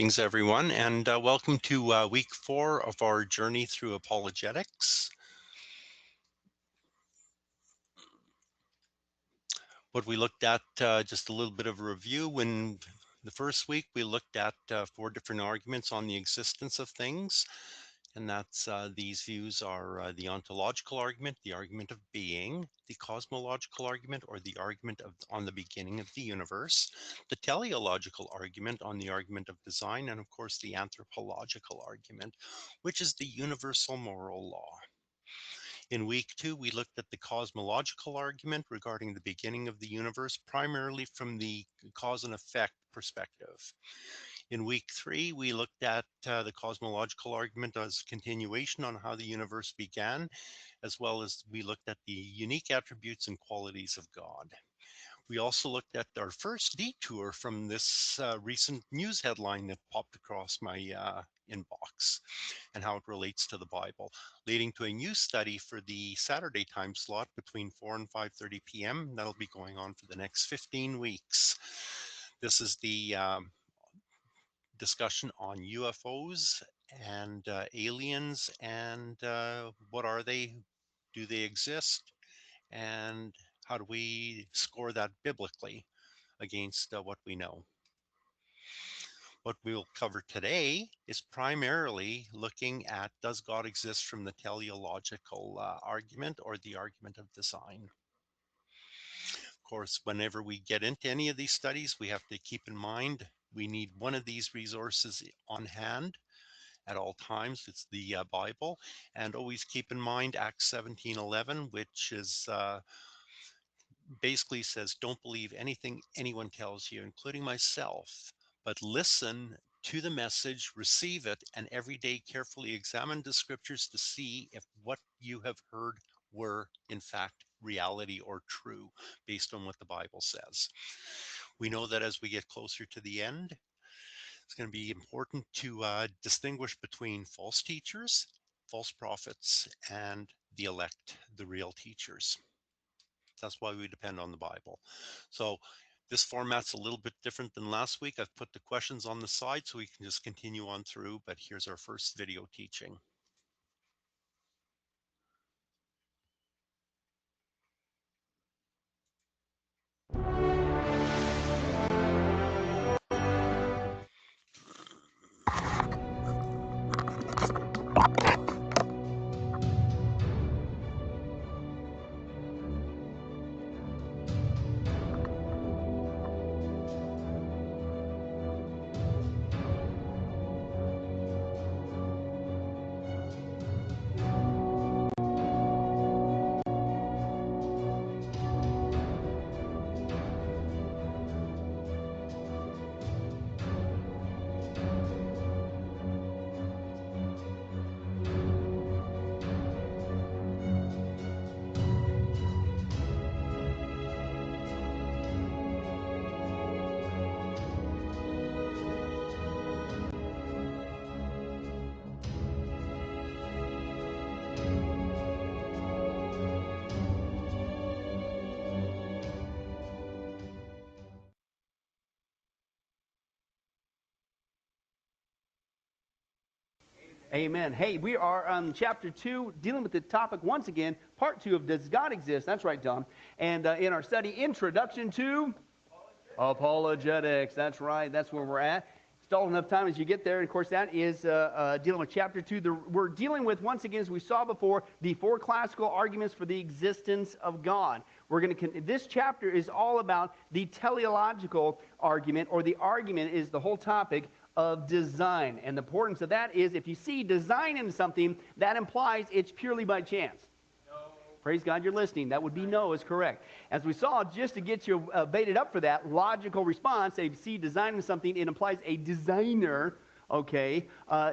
Greetings, everyone, and welcome to week 4 of our journey through apologetics. What we looked at, just a little bit of a review. When the first week, we looked at 4 different arguments on the existence of things, and that's these views are the ontological argument, the argument of being, the cosmological argument, or the argument on the beginning of the universe, the teleological argument on the argument of design, and of course the anthropological argument, which is the universal moral law. In week 2, we looked at the cosmological argument regarding the beginning of the universe, primarily from the cause and effect perspective. In week 3, we looked at the cosmological argument as a continuation on how the universe began, as well as we looked at the unique attributes and qualities of God. We also looked at our first detour from this recent news headline that popped across my inbox and how it relates to the Bible, leading to a new study for the Saturday time slot between 4 and 5:30 p.m. That'll be going on for the next 15 weeks. This is the discussion on UFOs and aliens, and what are they? Do they exist? And how do we score that biblically against what we know? What we'll cover today is primarily looking at, does God exist from the teleological argument or the argument of design? Of course, whenever we get into any of these studies, we have to keep in mind we need one of these resources on hand at all times. It's the Bible, and always keep in mind Acts 17:11, which is basically says, don't believe anything anyone tells you, including myself, but listen to the message, receive it, and every day carefully examine the scriptures to see if what you have heard were in fact reality or true based on what the Bible says. We know that as we get closer to the end, it's going to be important to distinguish between false teachers, false prophets, and the elect, the real teachers. That's why we depend on the Bible. So this format's a little bit different than last week. I've put the questions on the side so we can just continue on through, but here's our first video teaching. Amen. Hey, we are on chapter 2, dealing with the topic once again, part 2 of Does God Exist? That's right, Don. And in our study, Introduction to Apologetics. That's right. That's where we're at. Stall enough time as you get there. And of course, that is dealing with chapter 2. We're dealing with, once again, as we saw before, the 4 classical arguments for the existence of God. This chapter is all about the teleological argument, or the argument is the whole topic of design. And the importance of that is, if you see design in something, that implies it's purely by chance. No. Praise God you're listening. That would be no is correct. As we saw, just to get you baited up for that logical response, if you see design in something, it implies a designer, okay,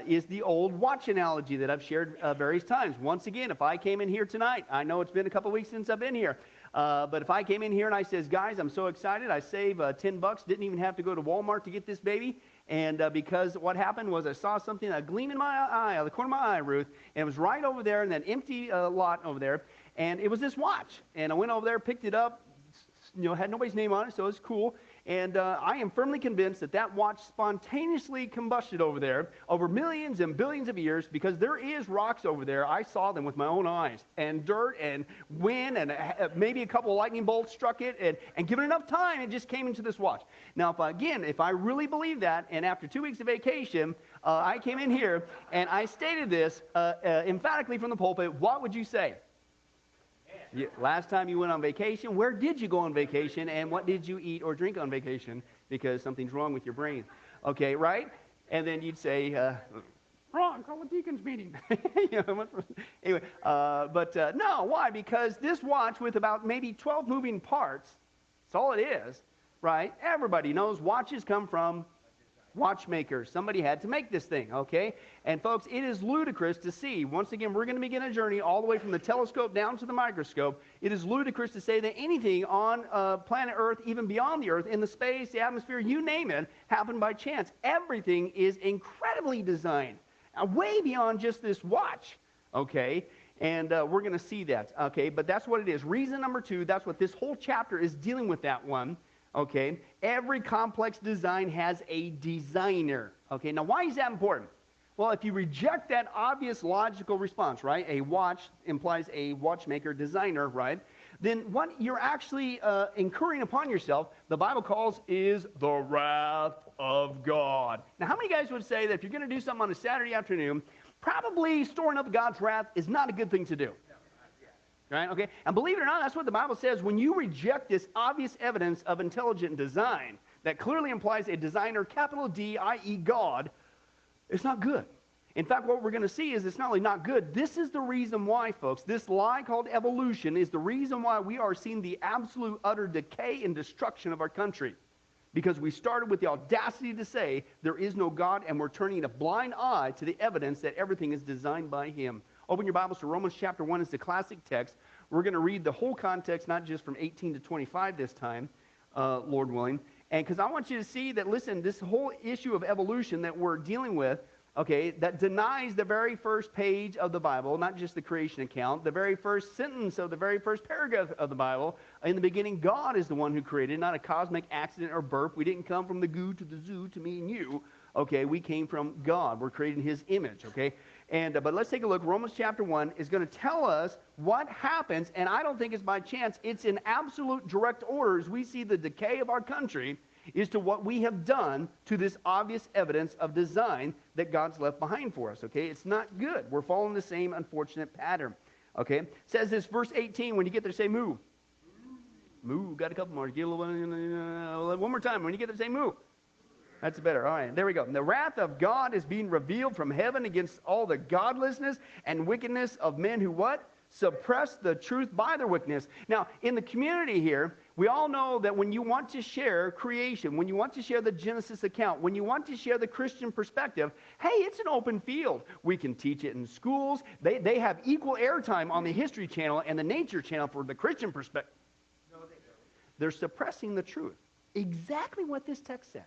is the old watch analogy that I've shared various times. Once again, if I came in here tonight, I know it's been a couple weeks since I've been here, but if I came in here and I says, guys, I'm so excited, I save $10, didn't even have to go to Walmart to get this baby. And because what happened was I saw something, a gleam in my eye, out of the corner of my eye, Ruth, and it was right over there in that empty lot over there, and it was this watch. And I went over there, picked it up, had nobody's name on it, so it was cool. And I am firmly convinced that that watch spontaneously combusted over there over millions and billions of years, because there is rocks over there. I saw them with my own eyes, and dirt and wind, and maybe a couple of lightning bolts struck it, and given enough time, it just came into this watch. Now, if I really believe that, and after 2 weeks of vacation, I came in here and I stated this emphatically from the pulpit, what would you say? Last time you went on vacation, where did you go on vacation, and what did you eat or drink on vacation? Because something's wrong with your brain. Okay, right? And then you'd say, wrong, call a deacon's meeting. Anyway, no, why? Because this watch with about maybe 12 moving parts, that's all it is, right? Everybody knows watches come from watchmakers. Somebody had to make this thing, okay? And folks, it is ludicrous to see. Once again, we're going to begin a journey all the way from the telescope down to the microscope. It is ludicrous to say that anything on planet Earth, even beyond the Earth, in the space, the atmosphere, you name it, happened by chance. Everything is incredibly designed, way beyond just this watch, okay? And we're going to see that, okay? But that's what it is. Reason number 2, that's what this whole chapter is dealing with, that one. Okay, every complex design has a designer. Okay, now why is that important? Well, if you reject that obvious logical response, right, a watch implies a watchmaker designer, right, then what you're actually incurring upon yourself, the Bible calls, is the wrath of God. Now, how many guys would say that if you're going to do something on a Saturday afternoon, probably storing up God's wrath is not a good thing to do? Right? Okay? And believe it or not, that's what the Bible says. When you reject this obvious evidence of intelligent design that clearly implies a designer, capital D, i.e. God, it's not good. In fact, what we're going to see is it's not only not good, this is the reason why, folks, this lie called evolution is the reason why we are seeing the absolute utter decay and destruction of our country. Because we started with the audacity to say there is no God, and we're turning a blind eye to the evidence that everything is designed by Him. Open your Bibles to Romans chapter 1 is the classic text. We're going to read the whole context, not just from 18 to 25 this time, Lord willing. And because I want you to see that, listen, this whole issue of evolution that we're dealing with, okay, that denies the very first page of the Bible, not just the creation account, the very first sentence of the very first paragraph of the Bible. In the beginning, God is the one who created, not a cosmic accident or birth. We didn't come from the goo to the zoo to me and you. Okay, we came from God. We're created in His image, okay? And but let's take a look. Romans chapter 1 is going to tell us what happens, and I don't think it's by chance. It's in absolute direct order as we see the decay of our country is to what we have done to this obvious evidence of design that God's left behind for us, okay? It's not good. We're following the same unfortunate pattern, okay? It says this, verse 18, when you get there, say moo. Moo, got a couple more. Get a little, one more time. When you get there, say moo. That's better. All right, there we go. The wrath of God is being revealed from heaven against all the godlessness and wickedness of men who what? Suppress the truth by their wickedness. Now, in the community here, we all know that when you want to share creation, when you want to share the Genesis account, when you want to share the Christian perspective, hey, it's an open field. We can teach it in schools. They have equal airtime on the History Channel and the Nature Channel for the Christian perspective. No, they don't. They're suppressing the truth. Exactly what this text says.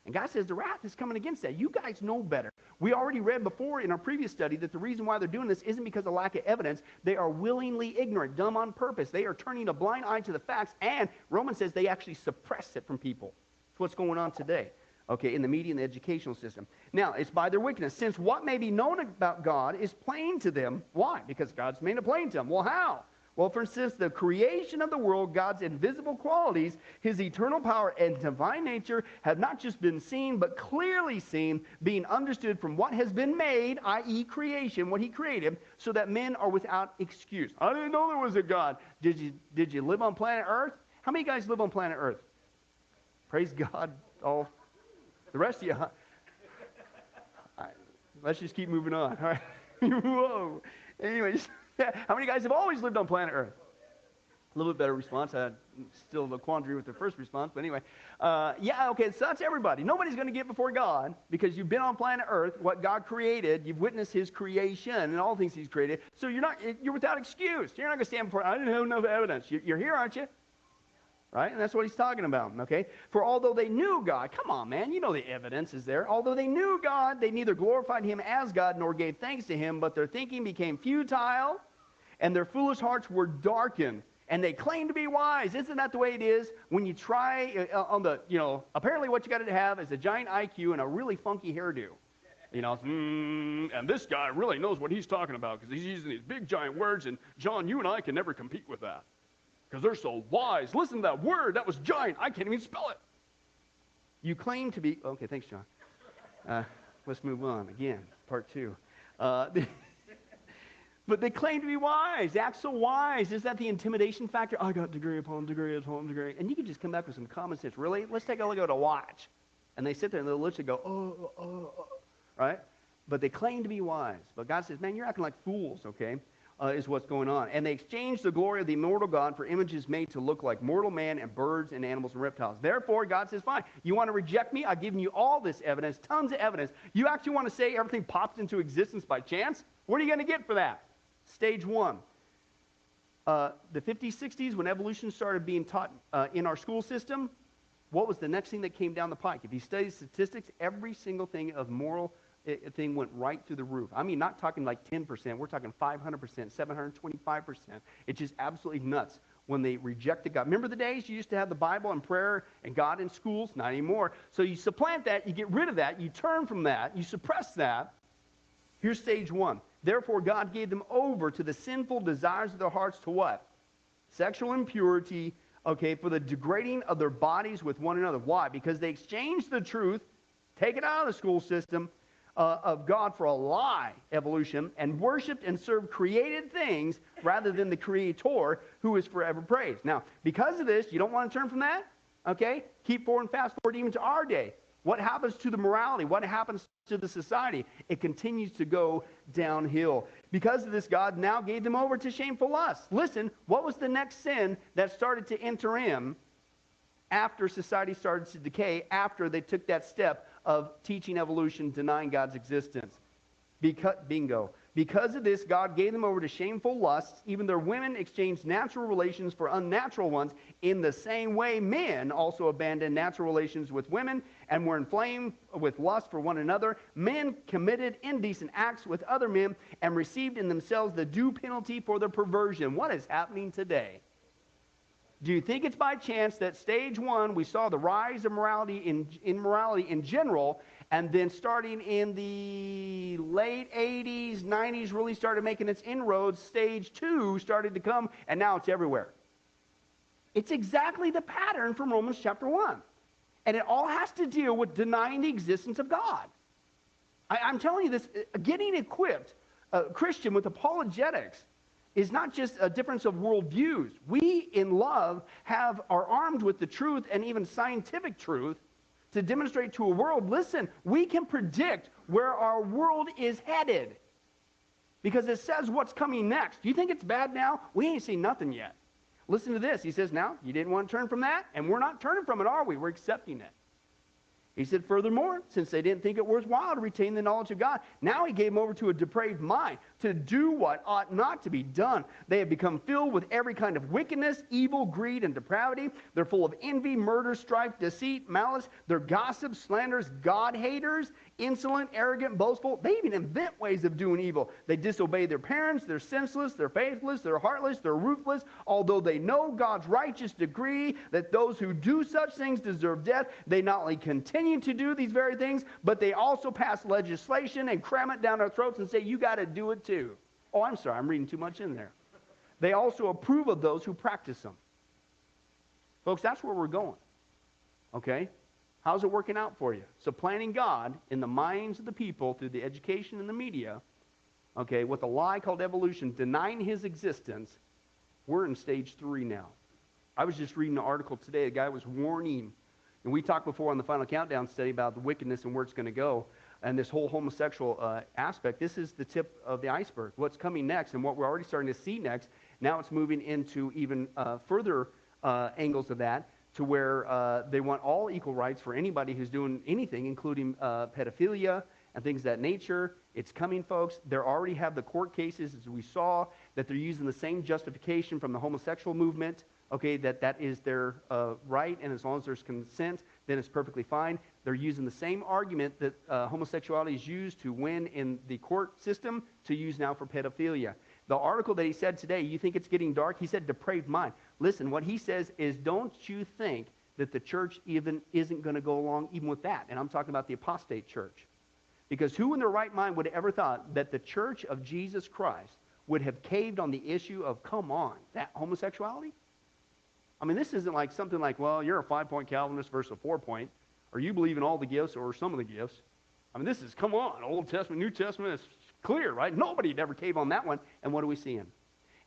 And God says the wrath is coming against that. You guys know better. We already read before in our previous study that the reason why they're doing this isn't because of lack of evidence. They are willingly ignorant, dumb on purpose. They are turning a blind eye to the facts, and Romans says they actually suppress it from people. That's what's going on today, okay, in the media and the educational system. Now, it's by their wickedness. Since what may be known about God is plain to them. Why? Because God's made it plain to them. Well, how? Well, for instance, the creation of the world, God's invisible qualities, His eternal power and divine nature have not just been seen, but clearly seen, being understood from what has been made, i.e. creation, what He created, so that men are without excuse. I didn't know there was a God. Did you live on planet Earth? How many guys live on planet Earth? Praise God. All the rest of you. All right, let's just keep moving on. All right. Whoa. Anyways. How many guys have always lived on planet Earth? A little bit better response. Still a quandary with the first response, but anyway. Yeah, okay, so that's everybody. Nobody's going to get before God because you've been on planet Earth, what God created. You've witnessed His creation and all things He's created. So you're without excuse. You're not going to stand before, I didn't have enough evidence. You're here, aren't you? Right? And that's what He's talking about, okay? For although they knew God, come on, man, you know the evidence is there. Although they knew God, they neither glorified Him as God nor gave thanks to Him, but their thinking became futile, and their foolish hearts were darkened. And they claim to be wise. Isn't that the way it is? When you try on the, apparently what you got to have is a giant IQ and a really funky hairdo. And this guy really knows what he's talking about because he's using these big giant words, and John, you and I can never compete with that because they're so wise. Listen to that word. That was giant. I can't even spell it. You claim to be, okay, thanks, John. Let's move on again, part 2. But they claim to be wise, act so wise. Is that the intimidation factor? I got degree upon degree upon degree. And you can just come back with some common sense. Really? Let's take a look at a watch. And they sit there and they'll literally go, right? But they claim to be wise. But God says, man, you're acting like fools, okay, is what's going on. And they exchange the glory of the immortal God for images made to look like mortal man and birds and animals and reptiles. Therefore, God says, fine, you want to reject me? I've given you all this evidence, tons of evidence. You actually want to say everything pops into existence by chance? What are you going to get for that? Stage 1. The 50s, 60s, when evolution started being taught in our school system, what was the next thing that came down the pike? If you study statistics, every single thing of moral thing went right through the roof. I mean, not talking like 10%. We're talking 500%, 725%. It's just absolutely nuts when they rejected God. Remember the days you used to have the Bible and prayer and God in schools? Not anymore. So you supplant that, you get rid of that, you turn from that, you suppress that. Here's stage 1. Therefore, God gave them over to the sinful desires of their hearts to what? Sexual impurity, okay, for the degrading of their bodies with one another. Why? Because they exchanged the truth, take it out of the school system, of God for a lie, evolution, and worshipped and served created things rather than the Creator who is forever praised. Now, because of this, you don't want to turn from that, okay? Keep forward and fast forward even to our day. What happens to the morality? What happens to the society? It continues to go downhill. Because of this, God now gave them over to shameful lust. Listen, what was the next sin that started to enter in after society started to decay, after they took that step of teaching evolution, denying God's existence? Bingo. Because of this, God gave them over to shameful lusts. Even their women exchanged natural relations for unnatural ones. In the same way, men also abandoned natural relations with women and were inflamed with lust for one another. Men committed indecent acts with other men and received in themselves the due penalty for their perversion. What is happening today? Do you think it's by chance that stage 1, we saw the rise of morality in morality in general, and then starting in the late 80s, 90s, really started making its inroads, stage 2 started to come, and now it's everywhere? It's exactly the pattern from Romans chapter 1. And it all has to deal with denying the existence of God. I'm telling you this, getting equipped, Christian, with apologetics is not just a difference of worldviews. We, in love, are armed with the truth and even scientific truth to demonstrate to a world, listen, we can predict where our world is headed because it says what's coming next. Do you think it's bad now? We ain't seen nothing yet. Listen to this. He says, now, you didn't want to turn from that, and we're not turning from it, are we? We're accepting it. He said, furthermore, since they didn't think it worthwhile to retain the knowledge of God, now he gave them over to a depraved mind to do what ought not to be done. They have become filled with every kind of wickedness, evil, greed, and depravity. They're full of envy, murder, strife, deceit, malice. They're gossips, slanderers, God-haters, insolent, arrogant, boastful. They even invent ways of doing evil. They disobey their parents. They're senseless. They're faithless. They're heartless. They're ruthless. Although they know God's righteous decree that those who do such things deserve death, they not only continue to do these very things, but they also pass legislation and cram it down our throats and say, you got to do it too. Oh, I'm sorry, I'm reading too much in there. They also approve of those who practice them. Folks, that's where we're going. Okay? How's it working out for you? Supplanting God in the minds of the people through the education and the media, okay, with a lie called evolution, denying his existence. We're in stage 3 now. I was just reading an article today. A guy was warning, and we talked before on the Final Countdown study about the wickedness and where it's going to go, and this whole homosexual aspect. This is the tip of the iceberg. What's coming next and what we're already starting to see next, now it's moving into even further angles of that, to where they want all equal rights for anybody who's doing anything, including pedophilia and things of that nature. It's coming, folks. They already have the court cases, as we saw, that they're using the same justification from the homosexual movement, okay, that is their right, and as long as there's consent, then it's perfectly fine. They're using the same argument that homosexuality is used to win in the court system to use now for pedophilia. The article that he said today, you think it's getting dark? He said depraved mind. Listen, what he says is, don't you think that the church even isn't going to go along even with that? And I'm talking about the apostate church. Because who in their right mind would have ever thought that the church of Jesus Christ would have caved on the issue of, come on, that homosexuality? I mean, this isn't like something like, well, you're a 5-point Calvinist versus a 4-point, or you believe in all the gifts or some of the gifts. I mean, this is, come on, Old Testament, New Testament, it's clear, right? Nobody'd ever cave on that one. And what are we seeing?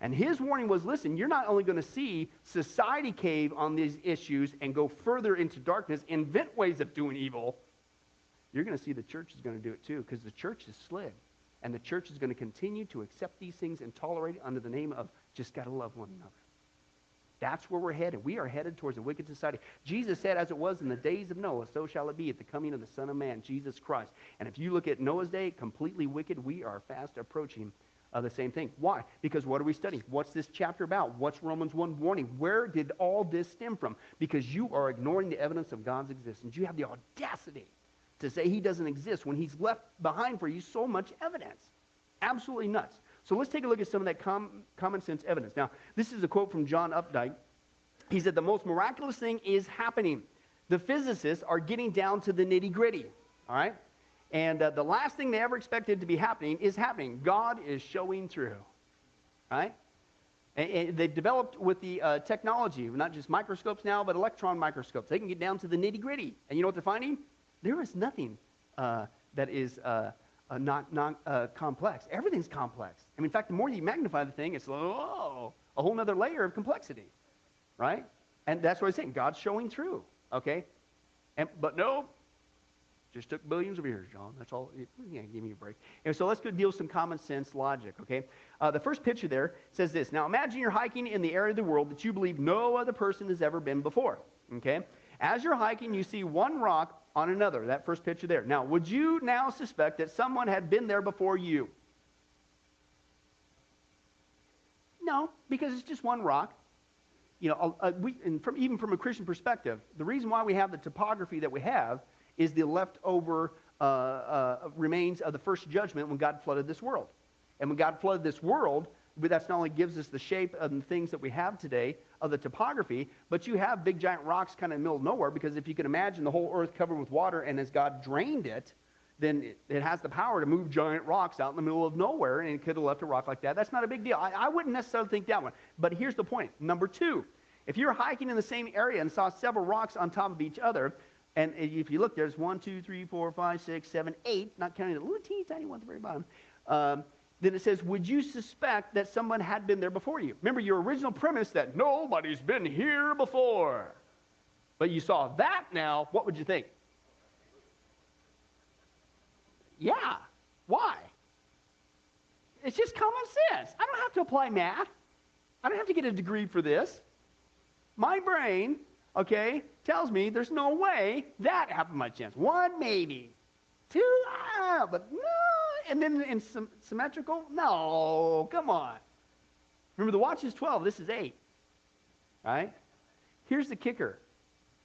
And his warning was, listen, you're not only going to see society cave on these issues and go further into darkness, invent ways of doing evil, you're going to see the church is going to do it too, because the church is slid. And the church is going to continue to accept these things and tolerate it under the name of just got to love one another. That's where we're headed. We are headed towards a wicked society. Jesus said, as it was in the days of Noah, so shall it be at the coming of the Son of Man, Jesus Christ. And if you look at Noah's day, completely wicked, we are fast approaching the same thing. Why? Because what are we studying? What's this chapter about? What's Romans 1 warning? Where did all this stem from? Because you are ignoring the evidence of God's existence. You have the audacity to say he doesn't exist when he's left behind for you so much evidence. Absolutely nuts. So let's take a look at some of that common sense evidence. Now, this is a quote from John Updike. He said, the most miraculous thing is happening. The physicists are getting down to the nitty-gritty, all right? And the last thing they ever expected to be happening is happening. God is showing through, right? And they've developed with the technology, not just microscopes now, but electron microscopes. They can get down to the nitty-gritty. And you know what they're finding? There is nothing that is not complex. Everything's complex. I mean, in fact, the more you magnify the thing, it's a whole other layer of complexity, right? And that's what I'm saying. God's showing through, okay? But no, just took billions of years, John. That's all. Yeah, give me a break. And so let's go deal with some common sense logic, okay? The first picture there says this. Now, imagine you're hiking in the area of the world that you believe no other person has ever been before, okay? As you're hiking, you see one rock on another, that first picture there. Now, would you now suspect that someone had been there before you? No, because it's just one rock. You know, even from a Christian perspective, the reason why we have the topography that we have is the leftover remains of the first judgment when God flooded this world. And when God flooded this world, that's not only gives us the shape of the things that we have today of the topography, but you have big giant rocks kind of in the middle of nowhere, because if you can imagine the whole earth covered with water, and as God drained it, then it has the power to move giant rocks out in the middle of nowhere, and it could have left a rock like that. That's not a big deal. I wouldn't necessarily think that one. But here's the point. Number two, if you're hiking in the same area and saw several rocks on top of each other, and if you look, there's 1, 2, 3, 4, 5, 6, 7, 8, not counting the little teeny tiny one at the very bottom, then it says, would you suspect that someone had been there before you? Remember your original premise that nobody's been here before. But you saw that now, what would you think? Yeah. Why? It's just common sense. I don't have to apply math. I don't have to get a degree for this. My brain, okay, tells me there's no way that happened by chance. One, maybe. Two, but no. And then in symmetrical? No, come on. Remember, the watch is 12. This is 8. Right? Here's the kicker.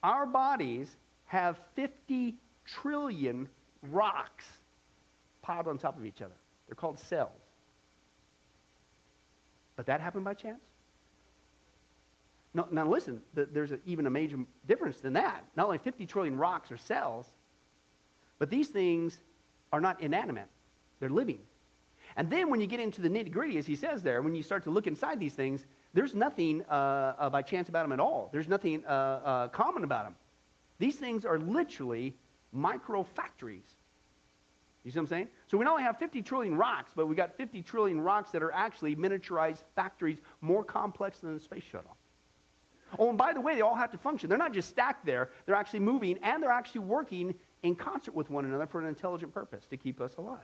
Our bodies have 50 trillion rocks piled on top of each other. They're called cells. But that happened by chance? No, now listen, there's even a major difference than that. Not only 50 trillion rocks are cells, but these things are not inanimate. They're living. And then when you get into the nitty-gritty, as he says there, when you start to look inside these things, there's nothing by chance about them at all. There's nothing common about them. These things are literally micro-factories. You see what I'm saying? So we not only have 50 trillion rocks, but we got 50 trillion rocks that are actually miniaturized factories, more complex than the space shuttle. Oh, and by the way, they all have to function. They're not just stacked there. They're actually moving, and they're actually working in concert with one another for an intelligent purpose, to keep us alive.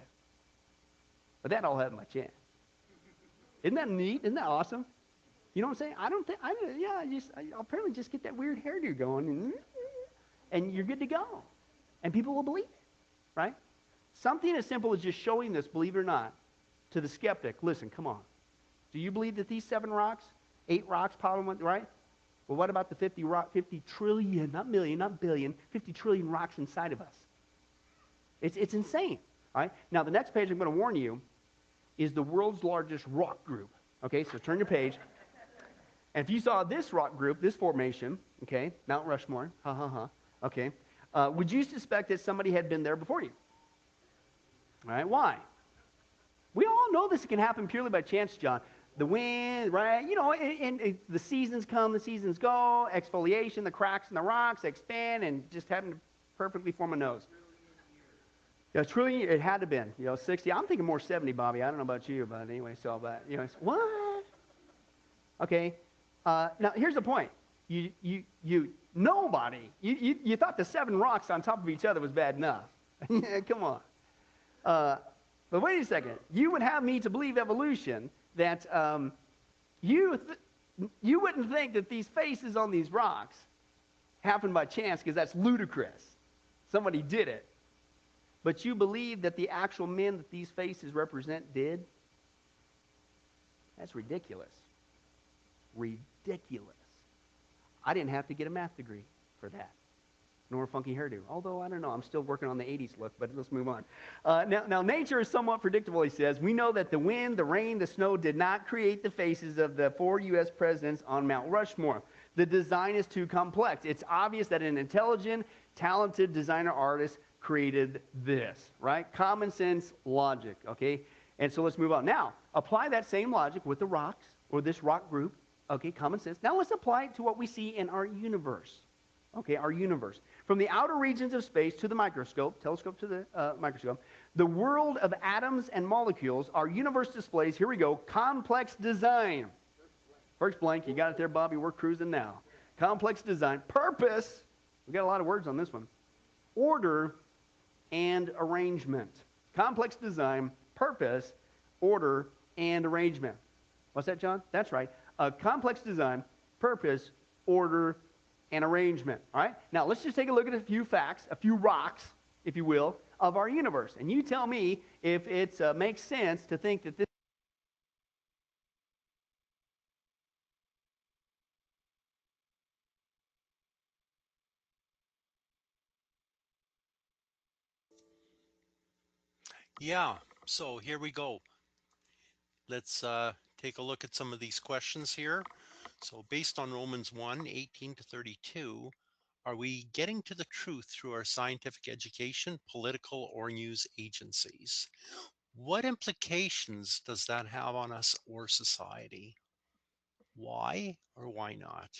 But that all happened by chance. Isn't that neat? Isn't that awesome? You know what I'm saying? I'll apparently just get that weird hairdo going, and you're good to go. And people will believe it, right? Something as simple as just showing this, believe it or not, to the skeptic. Listen, come on. Do you believe that these 7 rocks, 8 rocks, piled on one, right? Well, what about the 50 trillion, not million, not billion, 50 trillion rocks inside of us? It's insane. All right? Now, the next page I'm going to warn you is the world's largest rock group. Okay, so turn your page. And if you saw this rock group, this formation, okay, Mount Rushmore, ha ha ha, okay, would you suspect that somebody had been there before you? All right, why? We all know this can happen purely by chance, John. The wind, right? You know, and the seasons come, the seasons go, exfoliation, the cracks in the rocks expand, and just happen to perfectly form a nose. Yeah, truly, it had to have been, 60. I'm thinking more 70, Bobby. I don't know about you, but anyway, so, but, what? Okay. Now, here's the point. Nobody, you thought the 7 rocks on top of each other was bad enough. Come on. But wait a second. You would have me to believe evolution that you wouldn't think that these faces on these rocks happened by chance, because that's ludicrous. Somebody did it. But you believe that the actual men that these faces represent did? That's ridiculous. Ridiculous. I didn't have to get a math degree for that, nor a funky hairdo. Although, I don't know, I'm still working on the 80s look, but let's move on. Now, nature is somewhat predictable, he says. We know that the wind, the rain, the snow did not create the faces of the 4 U.S. presidents on Mount Rushmore. The design is too complex. It's obvious that an intelligent, talented designer artist created this, right? Common sense logic, okay? And so let's move on. Now, apply that same logic with the rocks, or this rock group, okay, common sense. Now let's apply it to what we see in our universe, okay, our universe. From the outer regions of space to the microscope, telescope to the microscope, the world of atoms and molecules, our universe displays, here we go, complex design. First blank, you got it there, Bobby, we're cruising now. Complex design, purpose, we got a lot of words on this one, order, and arrangement. Complex design, purpose, order, and arrangement. What's that, John? That's right. A complex design, purpose, order, and arrangement. All right? Now, let's just take a look at a few facts, a few rocks, if you will, of our universe. And you tell me if it makes sense to think that this. Yeah, so here we go. Let's take a look at some of these questions here. So based on Romans 1:18 to 32, are we getting to the truth through our scientific education, political, or news agencies? What implications does that have on us or society? Why or why not?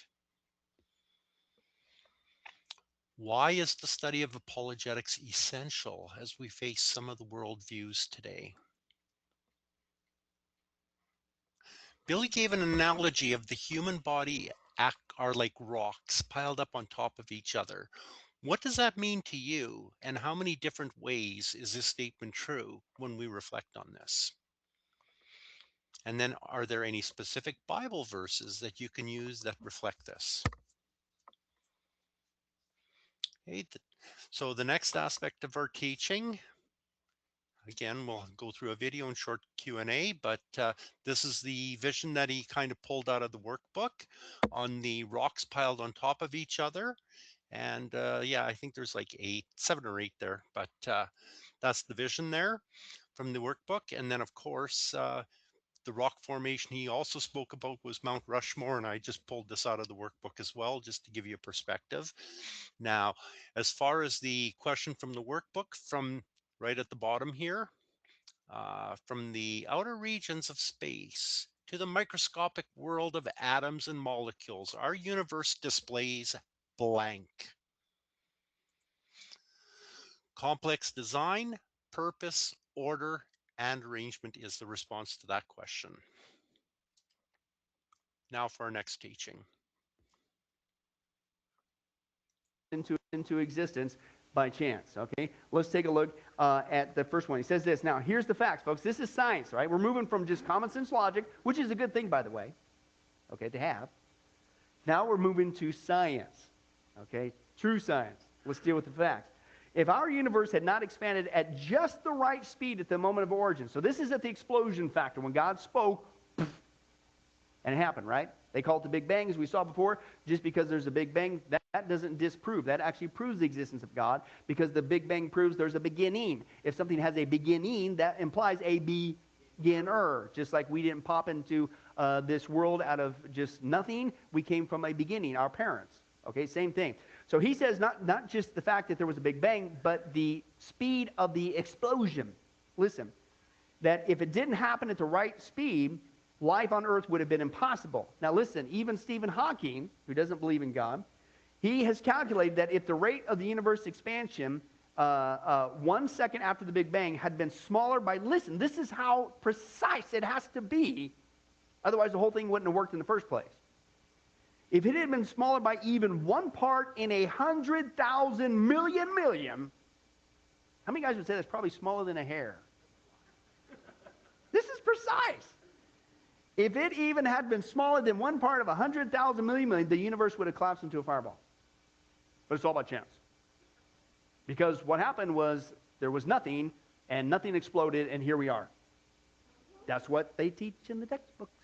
Why is the study of apologetics essential as we face some of the worldviews today? Billy gave an analogy of the human body are like rocks piled up on top of each other. What does that mean to you, and how many different ways is this statement true when we reflect on this? And then, are there any specific Bible verses that you can use that reflect this? Okay, so the next aspect of our teaching, again, we'll go through a video and short Q&A, but this is the vision that he kind of pulled out of the workbook on the rocks piled on top of each other. And yeah, I think there's like 7 or 8 there, but that's the vision there from the workbook. And then, of course, the rock formation he also spoke about was Mount Rushmore, and I just pulled this out of the workbook as well, just to give you a perspective. Now, as far as the question from the workbook, from right at the bottom here, from the outer regions of space to the microscopic world of atoms and molecules, our universe displays blank. Complex design, purpose, order, and arrangement is the response to that question. Now for our next teaching. Into existence by chance, okay? Let's take a look at the first one. He says this. Now, here's the facts, folks. This is science, right? We're moving from just common sense logic, which is a good thing, by the way, okay, to have. Now we're moving to science, okay? True science. Let's deal with the facts. If our universe had not expanded at just the right speed at the moment of origin, so this is at the explosion factor. When God spoke, And it happened, right? They call it the Big Bang, as we saw before. Just because there's a Big Bang, that doesn't disprove. That actually proves the existence of God, because the Big Bang proves there's a beginning. If something has a beginning, that implies a beginner. Just like we didn't pop into this world out of just nothing. We came from a beginning, our parents. Okay, same thing. So he says not just the fact that there was a Big Bang, but the speed of the explosion. Listen, that if it didn't happen at the right speed, life on Earth would have been impossible. Now listen, even Stephen Hawking, who doesn't believe in God, he has calculated that if the rate of the universe expansion 1 second after the Big Bang had been smaller by, listen, this is how precise it has to be, otherwise the whole thing wouldn't have worked in the first place. If it had been smaller by even 1 part in 100,000 million, how many guys would say that's probably smaller than a hair? This is precise. If it even had been smaller than 1 part of 100,000 million, the universe would have collapsed into a fireball. But it's all by chance. Because what happened was there was nothing, and nothing exploded, and here we are. That's what they teach in the textbooks.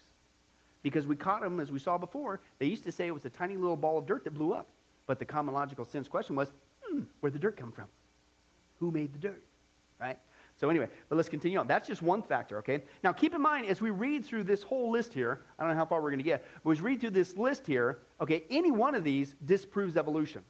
Because we caught them, as we saw before, they used to say it was a tiny little ball of dirt that blew up. But the common logical sense question was, where'd the dirt come from? Who made the dirt? Right? So anyway, but let's continue on. That's just one factor, okay? Now keep in mind, as we read through this whole list here, I don't know how far we're going to get, but as we read through this list here, okay, any one of these disproves evolution.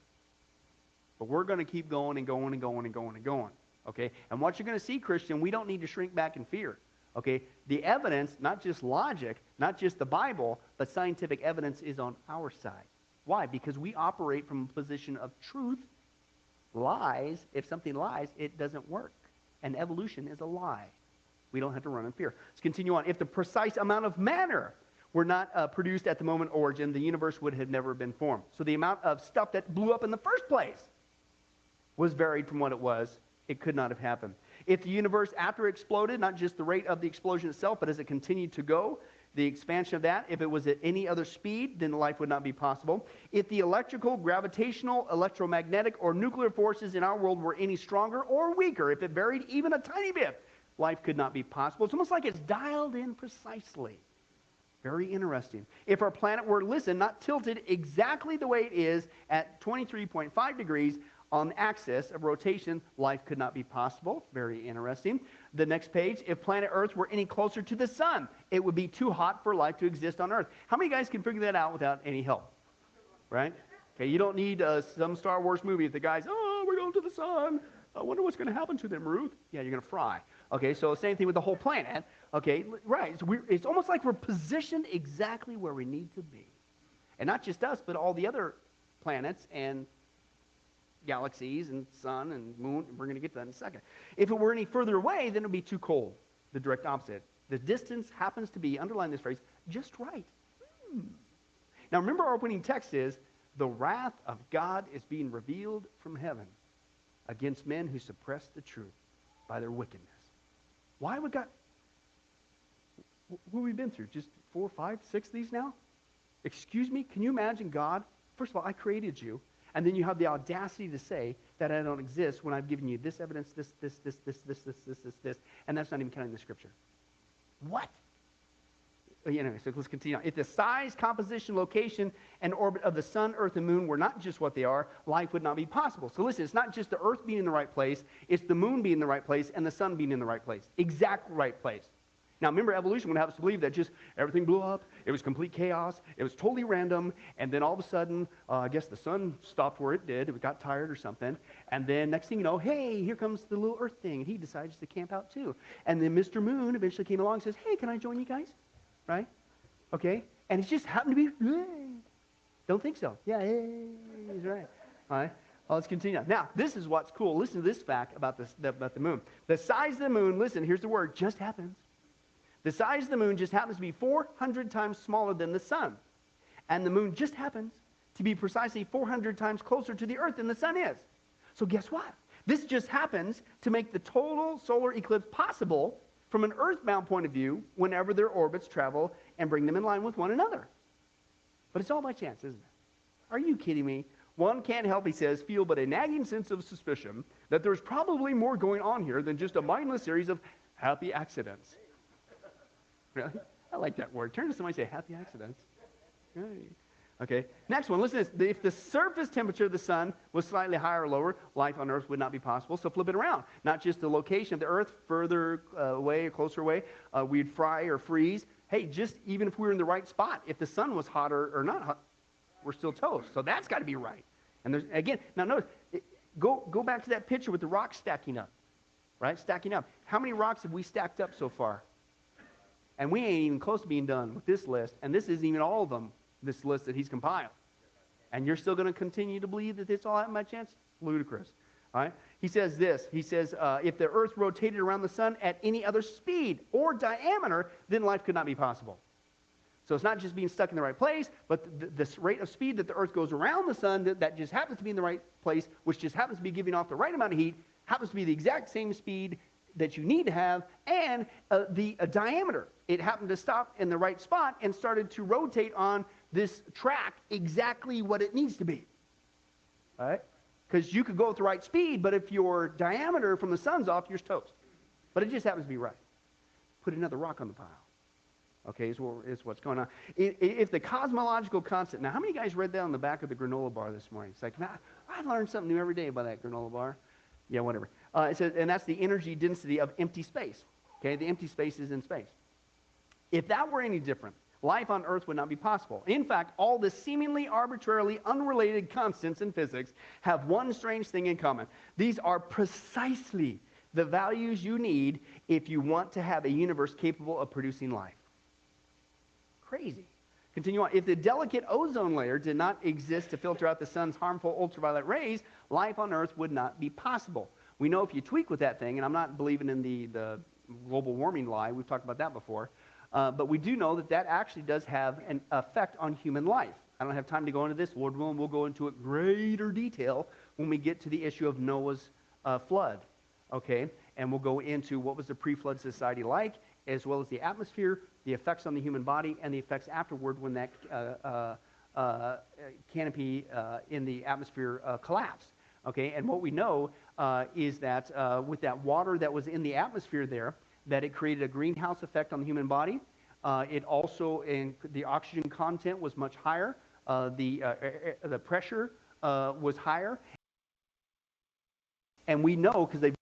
But we're going to keep going and going and going and going and going, okay? And what you're going to see, Christian, we don't need to shrink back in fear, okay? The evidence, not just logic, not just the Bible, but scientific evidence is on our side. Why? Because we operate from a position of truth. Lies, if something lies, it doesn't work. And evolution is a lie. We don't have to run in fear. Let's continue on. If the precise amount of matter were not produced at the moment of origin, the universe would have never been formed. So the amount of stuff that blew up in the first place was varied from what it was. It could not have happened. If the universe, after it exploded, not just the rate of the explosion itself, but as it continued to go, the expansion of that, if it was at any other speed, then life would not be possible. If the electrical, gravitational, electromagnetic, or nuclear forces in our world were any stronger or weaker, if it varied even a tiny bit, life could not be possible. It's almost like it's dialed in precisely. Very interesting. If our planet were, listen, not tilted exactly the way it is at 23.5 degrees on the axis of rotation, life could not be possible. Very interesting. The next page, if planet Earth were any closer to the sun, it would be too hot for life to exist on Earth. How many guys can figure that out without any help? Right? Okay, you don't need some Star Wars movie if the guy's, oh, we're going to the sun. I wonder what's going to happen to them, Ruth. Yeah, you're going to fry. Okay, so same thing with the whole planet. Okay, right. So it's almost like we're positioned exactly where we need to be. And not just us, but all the other planets and galaxies and sun and moon. We're going to get to that in a second. If it were any further away, then it would be too cold. The direct opposite. The distance happens to be, underline this phrase, just right. Now remember, our opening text is, the wrath of God is being revealed from heaven against men who suppress the truth by their wickedness. Why would God? What have we been through? Just 4, 5, 6 of these now? Excuse me? Can you imagine God? First of all, I created you. And then you have the audacity to say that I don't exist when I've given you this evidence, this, and that's not even counting the scripture. What? Anyway, so let's continue on. If the size, composition, location, and orbit of the sun, earth, and moon were not just what they are, life would not be possible. So listen, it's not just the earth being in the right place, it's the moon being in the right place and the sun being in the right place. Exact right place. Now remember, evolution would have us believe that just everything blew up, it was complete chaos, it was totally random, and then all of a sudden, I guess the sun stopped where it did, it got tired or something, and then next thing you know, hey, here comes the little earth thing, and he decides to camp out too. And then Mr. Moon eventually came along and says, hey, can I join you guys? Right? Okay? And it just happened to be, don't think so. Yeah, he's right. All right? Well, let's continue. Now, this is what's cool. Listen to this fact about the moon. The size of the moon, listen, here's the word, just happens. The size of the moon just happens to be 400 times smaller than the sun. And the moon just happens to be precisely 400 times closer to the earth than the sun is. So guess what? This just happens to make the total solar eclipse possible from an earthbound point of view whenever their orbits travel and bring them in line with one another. But it's all by chance, isn't it? Are you kidding me? One can't help, he says, feel but a nagging sense of suspicion that there's probably more going on here than just a mindless series of happy accidents. Really? I like that word. Turn to somebody and say, happy accidents. Right. Okay, next one. Listen to this. If the surface temperature of the sun was slightly higher or lower, life on Earth would not be possible. So flip it around. Not just the location of the Earth, further away or closer away, we'd fry or freeze. Hey, just even if we were in the right spot, if the sun was hotter or not hot, we're still toast. So that's got to be right. And there's, again, now notice, go back to that picture with the rocks stacking up, right? Stacking up. How many rocks have we stacked up so far? And we ain't even close to being done with this list. And this isn't even all of them, this list that he's compiled. And you're still going to continue to believe that it's all that by chance? Ludicrous. All right? He says this. He says, if the earth rotated around the sun at any other speed or diameter, then life could not be possible. So it's not just being stuck in the right place, but this rate of speed that the earth goes around the sun that just happens to be in the right place, which just happens to be giving off the right amount of heat, happens to be the exact same speed that you need to have, and the diameter. It happened to stop in the right spot and started to rotate on this track exactly what it needs to be. All right? Because you could go at the right speed, but if your diameter from the sun's off, you're toast. But it just happens to be right. Put another rock on the pile. Okay, is what's going on. If the cosmological constant, now how many guys read that on the back of the granola bar this morning? It's like, man, I learned something new every day about that granola bar. Yeah, whatever. It says, and that's the energy density of empty space. Okay, the empty space is in space. If that were any different, life on Earth would not be possible. In fact, all the seemingly arbitrarily unrelated constants in physics have one strange thing in common. These are precisely the values you need if you want to have a universe capable of producing life. Crazy. Continue on. If the delicate ozone layer did not exist to filter out the sun's harmful ultraviolet rays, life on Earth would not be possible. We know if you tweak with that thing, and I'm not believing in the global warming lie, we've talked about that before, but we do know that that actually does have an effect on human life. I don't have time to go into this. Lord willing, we'll go into it greater detail when we get to the issue of Noah's flood. Okay? And we'll go into what was the pre-flood society like, as well as the atmosphere, the effects on the human body, and the effects afterward when that canopy in the atmosphere collapsed. Okay, and what we know is that with that water that was in the atmosphere there, that it created a greenhouse effect on the human body. It also, the oxygen content was much higher. The pressure was higher. And we know, because they've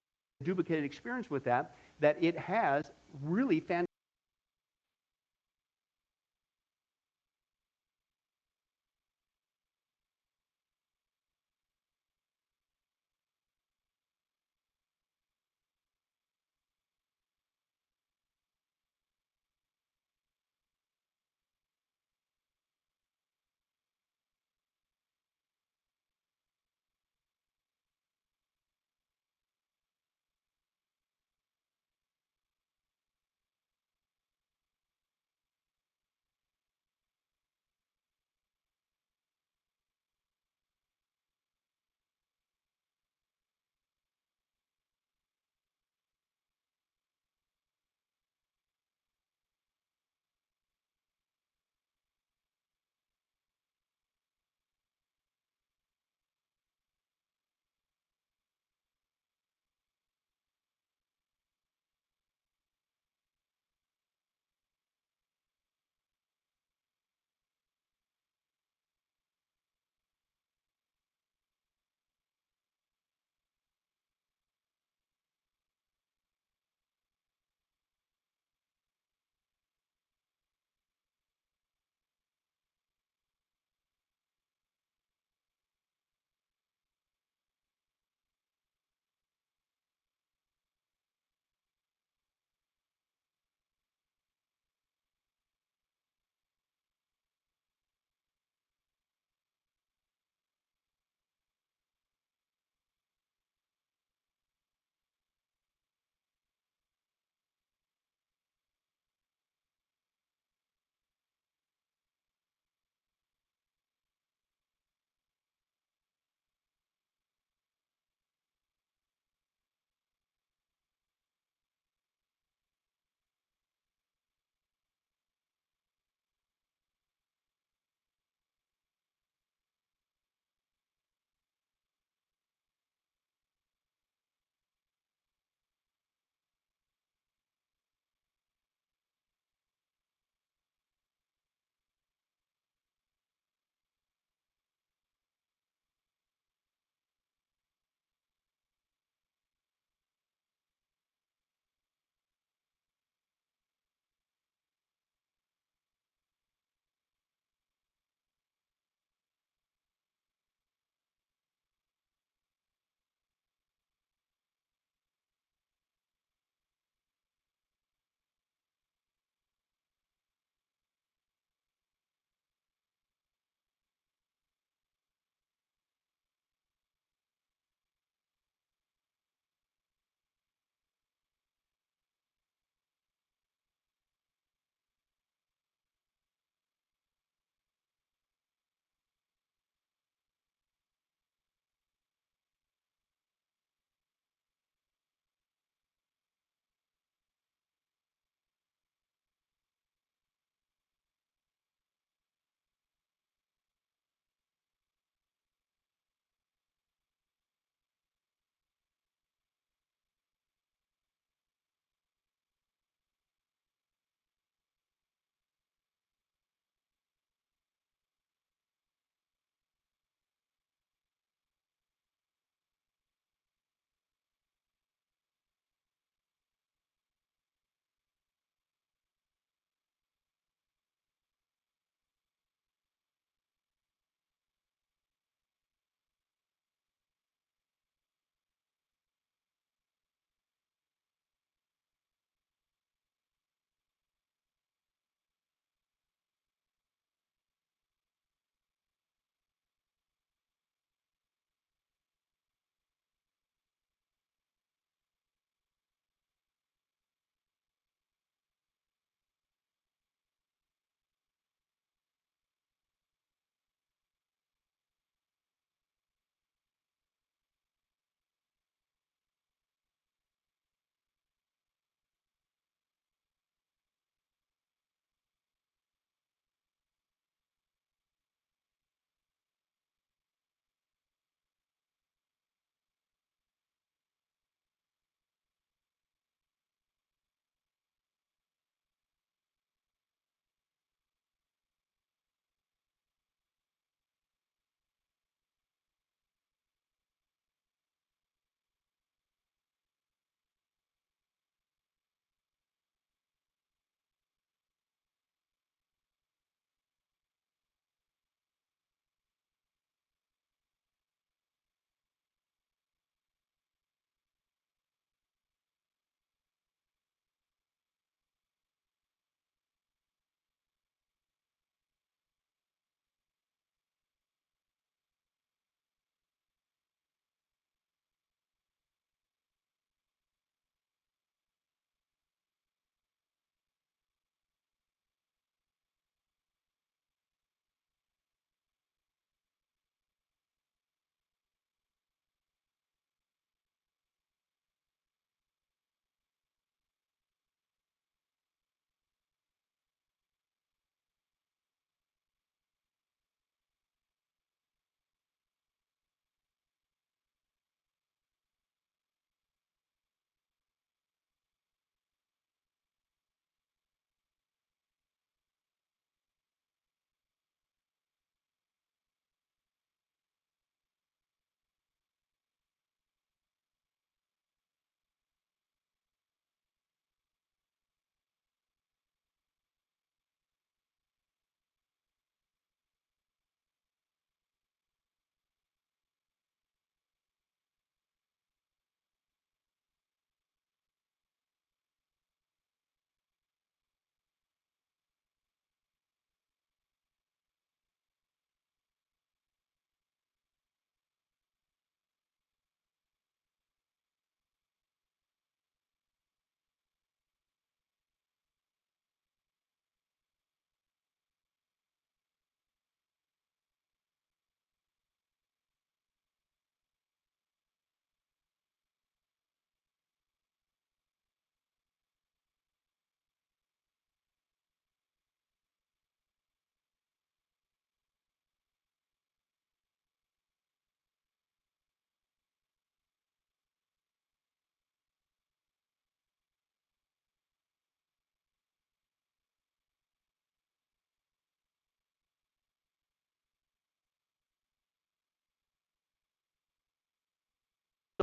duplicated experience with that it has really fantastic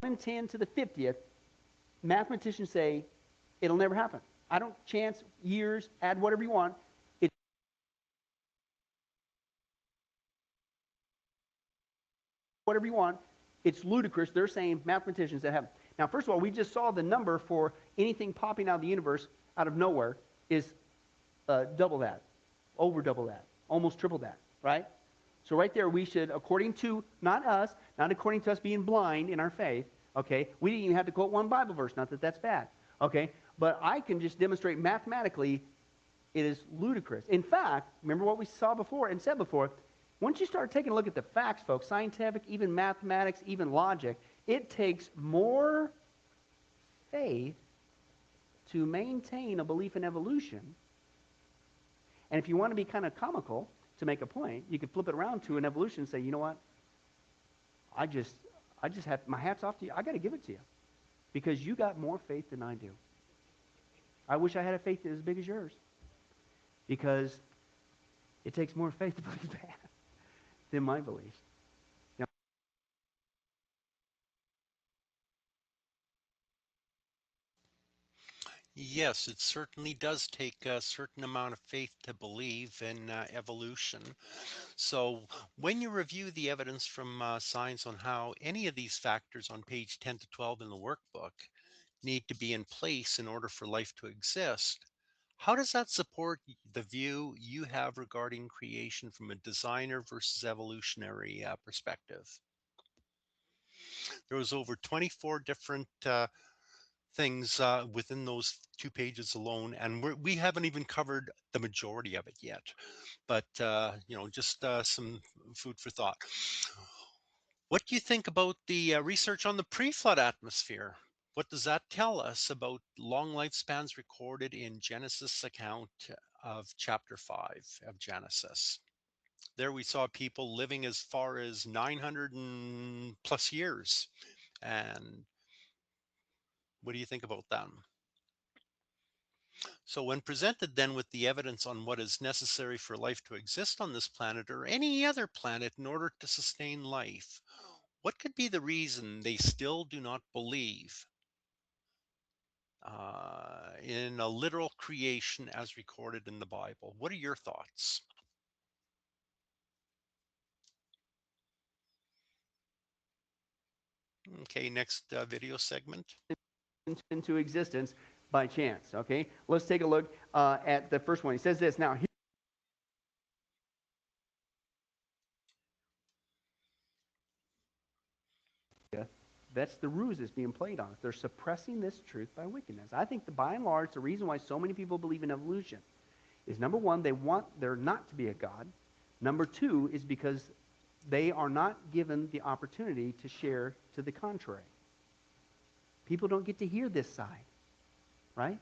in 10 to the 50th, mathematicians say it'll never happen. I don't chance, years, add whatever you want. It's whatever you want. It's ludicrous. They're saying mathematicians that have. Now, first of all, we just saw the number for anything popping out of the universe out of nowhere is double that, over double that, almost triple that, right? So right there, we should, according to, not according to us being blind in our faith, okay? We didn't even have to quote one Bible verse, not that that's bad, okay? But I can just demonstrate mathematically it is ludicrous. In fact, remember what we saw before and said before, once you start taking a look at the facts, folks, scientific, even mathematics, even logic, it takes more faith to maintain a belief in evolution. And if you want to be kind of comical to make a point, you could flip it around to an evolution and say, you know what? I just have, my hat's off to you. I got to give it to you because you got more faith than I do. I wish I had a faith as big as yours because it takes more faith to believe that than my beliefs. Now, Yes, it certainly does take a certain amount of faith to believe in evolution. So, when you review the evidence from science on how any of these factors on page 10 to 12 in the workbook need to be in place in order for life to exist, how does that support the view you have regarding creation from a designer versus evolutionary perspective? There was over 24 different things within those 2 pages alone, and we haven't even covered the majority of it yet. But just some food for thought. What do you think about the research on the pre-flood atmosphere? What does that tell us about long lifespans recorded in Genesis account of chapter 5 of Genesis? There we saw people living as far as 900 and plus years. And what do you think about that? So, when presented then with the evidence on what is necessary for life to exist on this planet or any other planet in order to sustain life, what could be the reason they still do not believe in a literal creation as recorded in the Bible? What are your thoughts? Okay, next video segment. into existence by chance, okay? Let's take a look at the first one. He says this, now, that's the ruse that's being played on us. They're suppressing this truth by wickedness. I think that by and large, the reason why so many people believe in evolution is number one, they want there not to be a God. Number two is because they are not given the opportunity to share to the contrary. People don't get to hear this side, right?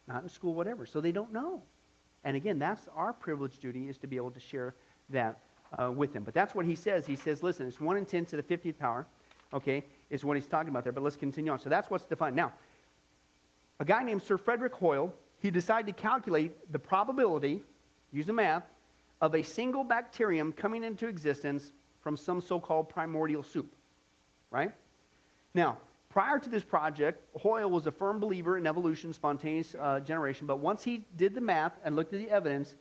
Not in school, whatever. So they don't know. And again, that's our privileged duty is to be able to share that with them. But that's what he says. He says, listen, it's 1 in 10 to the 50th power, okay, is what he's talking about there. But let's continue on. So that's what's defined. Now, a guy named Sir Frederick Hoyle, he decided to calculate the probability, use the math, of a single bacterium coming into existence from some so-called primordial soup, right? Now, prior to this project, Hoyle was a firm believer in evolution, spontaneous generation, but once he did the math and looked at the evidence,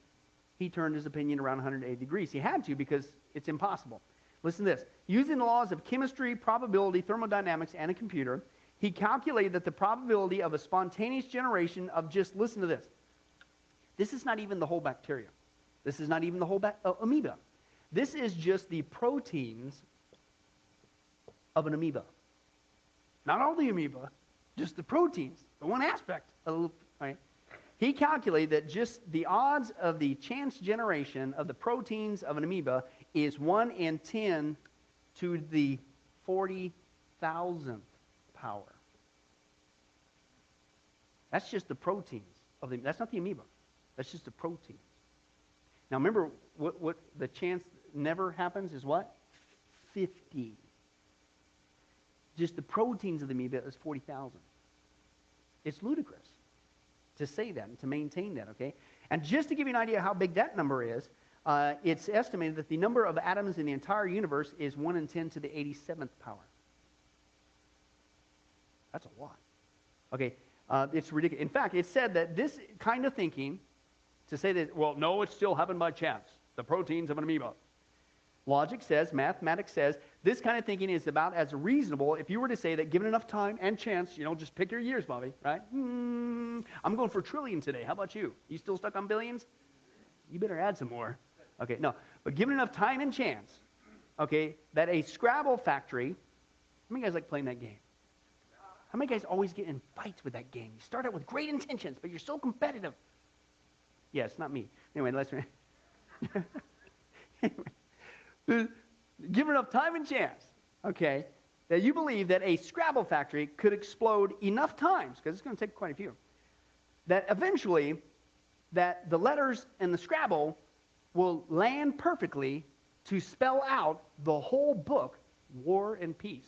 he turned his opinion around 180 degrees. He had to because it's impossible. Listen to this. Using the laws of chemistry, probability, thermodynamics, and a computer, he calculated that the probability of a spontaneous generation of just, listen to this. This is not even the whole bacteria. This is not even the whole amoeba. This is just the proteins of an amoeba. Not all the amoeba, just the proteins, the one aspect. Right? He calculated that just the odds of the chance generation of the proteins of an amoeba is 1 in 10 to the 40,000th power. That's just the proteins of the. That's not the amoeba. That's just the proteins. Now remember, what the chance never happens is what? 50. Just the proteins of the amoeba is 40,000. It's ludicrous to say that and to maintain that, okay? And just to give you an idea how big that number is, it's estimated that the number of atoms in the entire universe is 1 in 10 to the 87th power. That's a lot. Okay, it's ridiculous. In fact, it's said that this kind of thinking, to say that, well, no, it still happened by chance, the proteins of an amoeba. Logic says, mathematics says, this kind of thinking is about as reasonable if you were to say that given enough time and chance, just pick your years, Bobby, right? I'm going for trillion today. How about you? You still stuck on billions? You better add some more. Okay, no. But given enough time and chance, okay, that a Scrabble factory, how many guys like playing that game? How many guys always get in fights with that game? You start out with great intentions, but you're so competitive. Yes, not me. Anyway, let's... Give enough time and chance, okay, that you believe that a Scrabble factory could explode enough times, because it's going to take quite a few, that eventually that the letters in the Scrabble will land perfectly to spell out the whole book, War and Peace.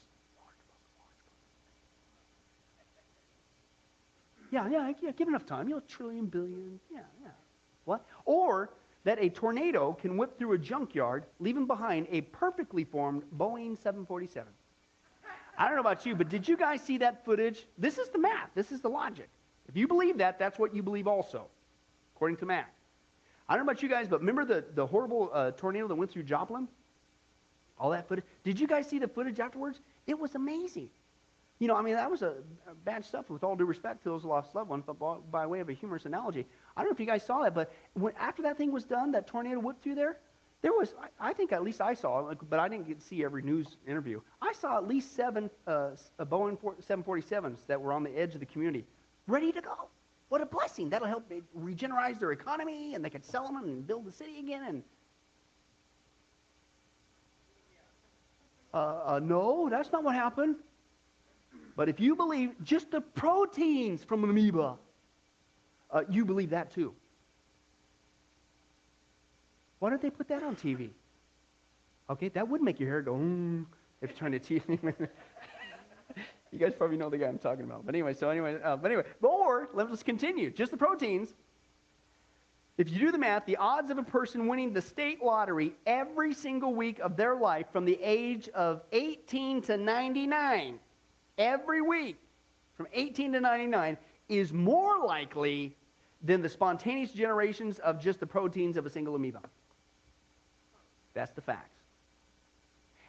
Yeah, give enough time. Trillion, billion, yeah. What? Or that a tornado can whip through a junkyard, leaving behind a perfectly formed Boeing 747. I don't know about you, but did you guys see that footage? This is the math. This is the logic. If you believe that, that's what you believe also, according to math. I don't know about you guys, but remember the horrible tornado that went through Joplin? All that footage. Did you guys see the footage afterwards? It was amazing. That was a bad stuff, with all due respect to those lost loved ones, but by way of a humorous analogy. I don't know if you guys saw that, but after that thing was done, that tornado whipped through there was, I think at least I saw, but I didn't get to see every news interview. I saw at least 7 Boeing 747s that were on the edge of the community, ready to go. What a blessing. That'll help regenerate their economy, and they could sell them and build the city again. And no, that's not what happened. But if you believe just the proteins from an amoeba, you believe that too. Why don't they put that on TV? Okay, that would make your hair go, if you're trying to teach. You guys probably know the guy I'm talking about. But anyway, or let's continue. Just the proteins. If you do the math, the odds of a person winning the state lottery every single week of their life from the age of 18 to 99, every week from 18 to 99, is more likely than the spontaneous generations of just the proteins of a single amoeba. That's the facts.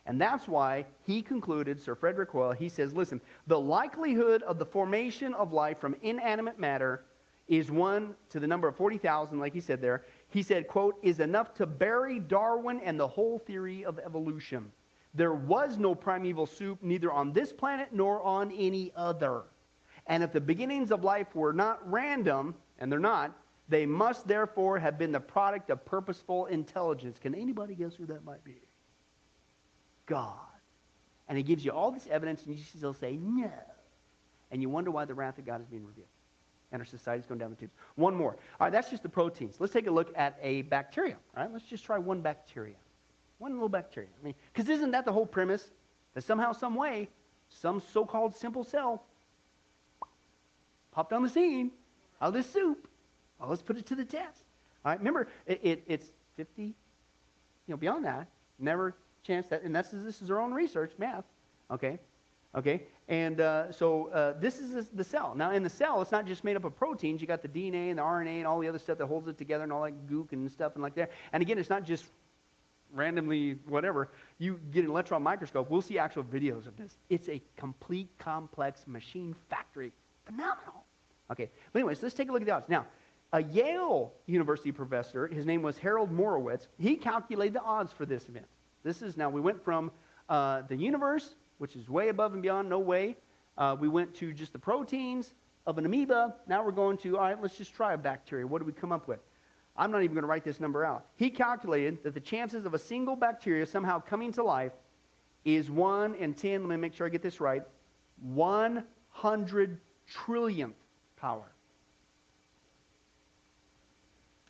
And that's why he concluded, Sir Frederick Hoyle, he says, listen, the likelihood of the formation of life from inanimate matter is 1 to the number of 40,000, like he said there. He said, quote, is enough to bury Darwin and the whole theory of evolution. There was no primeval soup, neither on this planet nor on any other. And if the beginnings of life were not random, and they're not, they must therefore have been the product of purposeful intelligence. Can anybody guess who that might be? God. And he gives you all this evidence, and you still say, no. And you wonder why the wrath of God is being revealed. And our society's going down the tubes. One more. All right, that's just the proteins. Let's take a look at a bacteria. All right, let's just try one bacteria. One little bacteria. Because isn't that the whole premise? That somehow, some way, some so-called simple cell popped on the scene out of this soup. Well, let's put it to the test. All right, remember, it's 50, beyond that, never chance that, and this is their own research, math, okay, and so this is the cell. Now, in the cell, it's not just made up of proteins. You got the DNA and the RNA and all the other stuff that holds it together and all that gook and stuff and like that. And again, it's not just randomly whatever. You get an electron microscope, we'll see actual videos of this. It's a complete complex machine factory. Phenomenal. Okay, but anyways, let's take a look at the odds. Now, a Yale University professor, his name was Harold Morowitz, he calculated the odds for this event. Now we went from the universe, which is way above and beyond, no way. We went to just the proteins of an amoeba. Now we're going to, all right, let's just try a bacteria. What do we come up with? I'm not even going to write this number out. He calculated that the chances of a single bacteria somehow coming to life is 1 in 10, let me make sure I get this right, 100 trillionth power.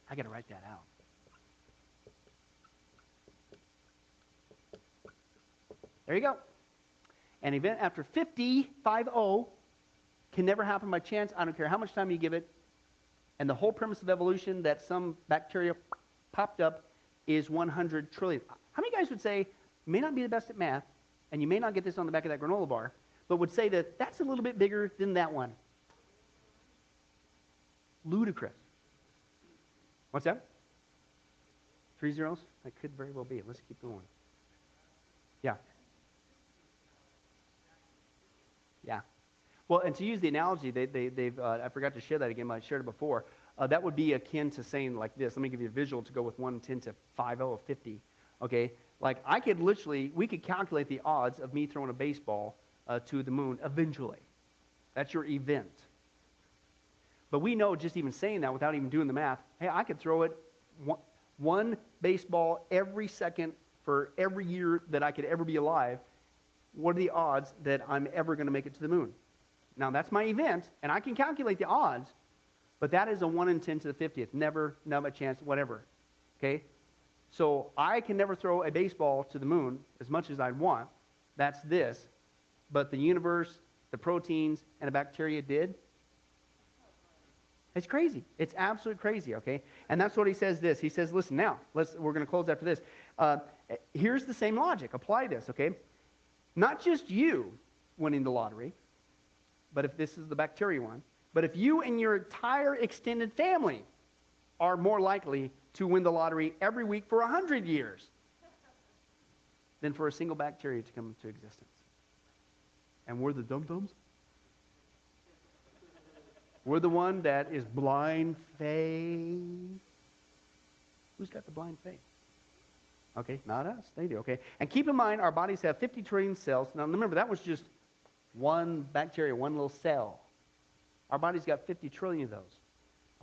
I got to write that out. There you go. An event after 50 can never happen by chance. I don't care how much time you give it. And the whole premise of evolution, that some bacteria popped up, is 100 trillion. How many guys would say, you may not be the best at math, and you may not get this on the back of that granola bar, but would say that that's a little bit bigger than that one. Ludicrous. What's that? 3 zeros? That could very well be. Let's keep going. Yeah. Yeah. Well, and to use the analogy, they've I forgot to share that again, but I shared it before. That would be akin to saying like this. Let me give you a visual to go with 110 to 50 or 50. Okay? Like I could literally, we could calculate the odds of me throwing a baseball to the moon eventually. That's your event. But we know just even saying that without even doing the math, hey, I could throw it one baseball every second for every year that I could ever be alive. What are the odds that I'm ever going to make it to the moon? Now, that's my event, and I can calculate the odds, but that is a 1 in 10 to the 50th. Never, not a chance, whatever. Okay? So I can never throw a baseball to the moon as much as I'd want. That's this. But the universe, the proteins, and the bacteria did. It's crazy. It's absolutely crazy, okay? And that's what he says this. He says, listen, now, we're going to close after this. Here's the same logic. Apply this, okay? Not just you winning the lottery, but if this is the bacteria one, but if you and your entire extended family are more likely to win the lottery every week for 100 years than for a single bacteria to come into existence. And we're the dum-dums? We're the one that is blind faith. Who's got the blind faith? Okay, not us. They do, okay? And keep in mind, our bodies have 50 trillion cells. Now, remember, that was just one bacteria, one little cell. Our body's got 50 trillion of those,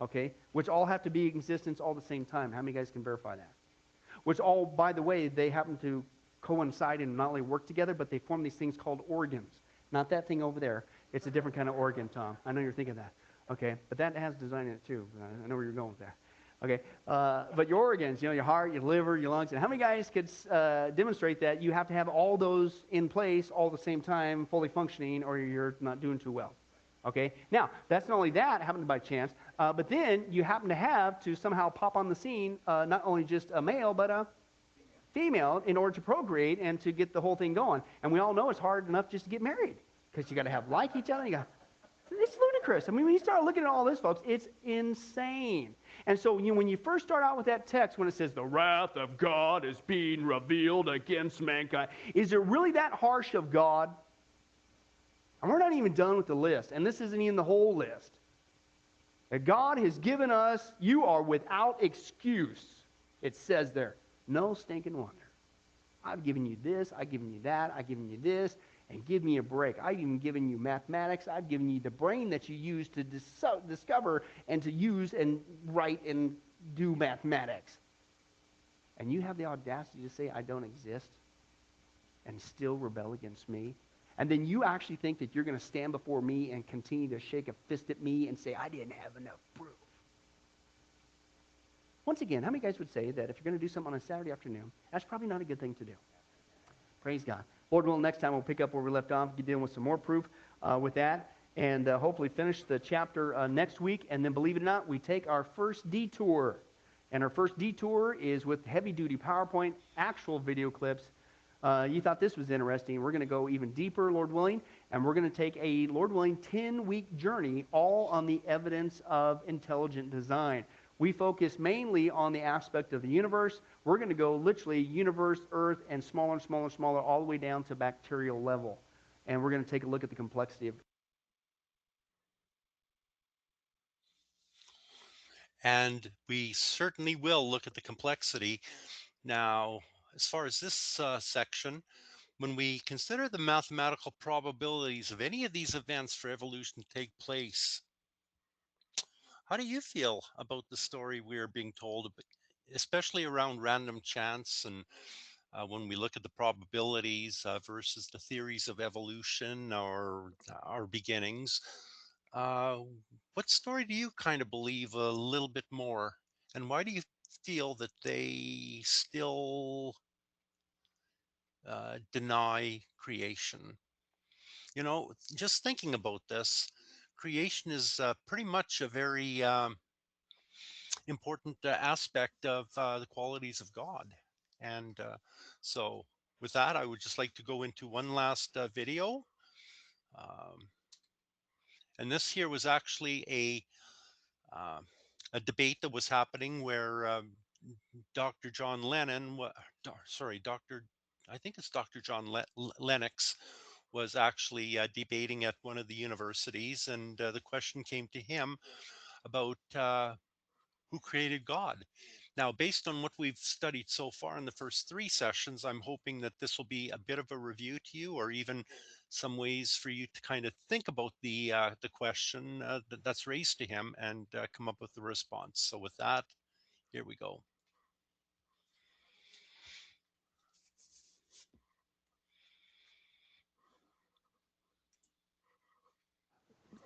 okay? Which all have to be in existence all at the same time. How many guys can verify that? Which all, by the way, they happen to coincide and not only work together, but they form these things called organs. Not that thing over there. It's a different kind of organ, Tom. I know you're thinking that. Okay, but that has design in it too. I know where you're going with that. Okay, but your organs, your heart, your liver, your lungs, and how many guys could demonstrate that you have to have all those in place all at the same time, fully functioning, or you're not doing too well? Okay, now, that's not only that, happened by chance, but then you happen to have to somehow pop on the scene, not only just a male, but a female in order to procreate and to get the whole thing going. And we all know it's hard enough just to get married, because you got to have like each other, it's ludicrous. I mean, when you start looking at all this, folks, it's insane. And so when you first start out with that text, when it says, the wrath of God is being revealed against mankind, is it really that harsh of God? And we're not even done with the list. And this isn't even the whole list. That God has given us, you are without excuse. It says there, no stinking wonder. I've given you this, I've given you that, I've given you this, and give me a break. I've even given you mathematics. I've given you the brain that you use to discover and to use and write and do mathematics. And you have the audacity to say, I don't exist, and still rebel against me. And then you actually think that you're going to stand before me and continue to shake a fist at me and say, I didn't have enough proof. Once again, how many guys would say that if you're going to do something on a Saturday afternoon, that's probably not a good thing to do? Praise God. Lord willing, next time we'll pick up where we left off, get dealing with some more proof with that, and hopefully finish the chapter next week. And then, believe it or not, we take our first detour. And our first detour is with heavy-duty PowerPoint, actual video clips. You thought this was interesting. We're going to go even deeper, Lord willing, and we're going to take a, Lord willing, 10-week journey all on the evidence of intelligent design. We focus mainly on the aspect of the universe. We're going to go literally universe, Earth, and smaller and smaller and smaller, all the way down to bacterial level. And we're going to take a look at the complexity of. And we certainly will look at the complexity. Now, as far as this section, when we consider the mathematical probabilities of any of these events for evolution to take place, how do you feel about the story we're being told, especially around random chance and when we look at the probabilities versus the theories of evolution or our beginnings? Uh, what story do you kind of believe a little bit more? And why do you feel that they still deny creation? Just thinking about this, creation is pretty much a very important aspect of the qualities of God. And so, with that, I would just like to go into one last video Um, and this here was actually uh, a debate that was happening where Dr. John Lennon, sorry, I think it's Dr. John Lennox, was actually debating at one of the universities, and the question came to him about who created God. Now, based on what we've studied so far in the first three sessions, I'm hoping that this will be a bit of a review to you, or even some ways for you to kind of think about the question that's raised to him and come up with the response. So, with that, here we go.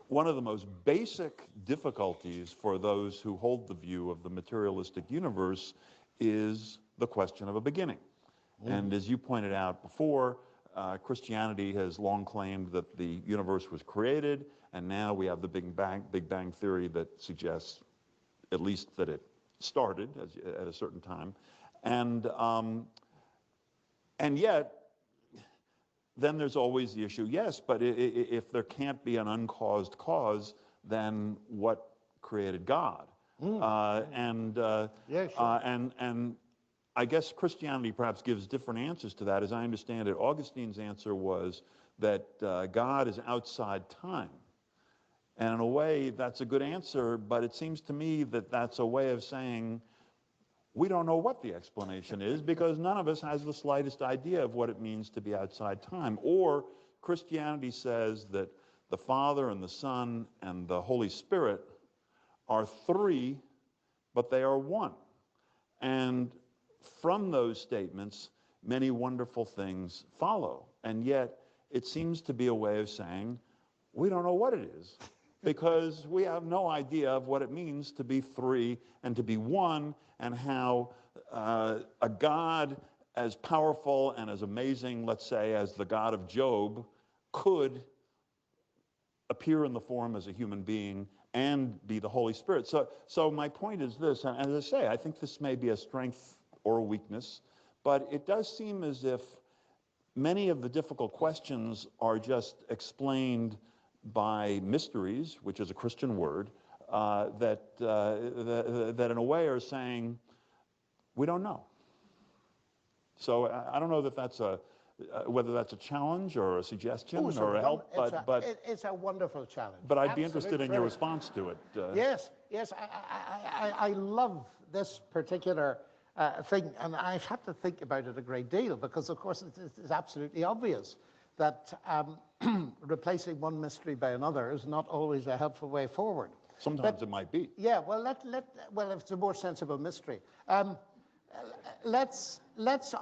One of the most basic difficulties for those who hold the view of the materialistic universe is the question of a beginning. And as you pointed out before, Christianity has long claimed that the universe was created, and now we have the Big Bang theory that suggests at least that it started at a certain time. And yet, then there's always the issue, yes, but if there can't be an uncaused cause, then what created God? Yeah, sure. And I guess Christianity perhaps gives different answers to that. As I understand it, Augustine's answer was that God is outside time. And in a way, that's a good answer, but it seems to me that that's a way of saying we don't know what the explanation is because none of us has the slightest idea of what it means to be outside time. Or Christianity says that the Father and the Son and the Holy Spirit are three, but they are one. And from those statements, many wonderful things follow. And yet, it seems to be a way of saying we don't know what it is because we have no idea of what it means to be three and to be one, and how a God as powerful and as amazing, let's say, as the God of Job could appear in the form as a human being and be the Holy Spirit. So my point is this, and as I say, I think this may be a strength or a weakness, but it does seem as if many of the difficult questions are just explained by mysteries, which is a Christian word, that in a way are saying, we don't know. So I don't know that that's whether that's a challenge or a suggestion or a help, it's a wonderful challenge. but I'd be Absolute interested in your brilliant. response to it. Yes, yes, I love this particular thing, and I've had to think about it a great deal because, of course, it's absolutely obvious that replacing one mystery by another is not always a helpful way forward. Sometimes it might be. Yeah, well, well, if it's a more sensible mystery. Let's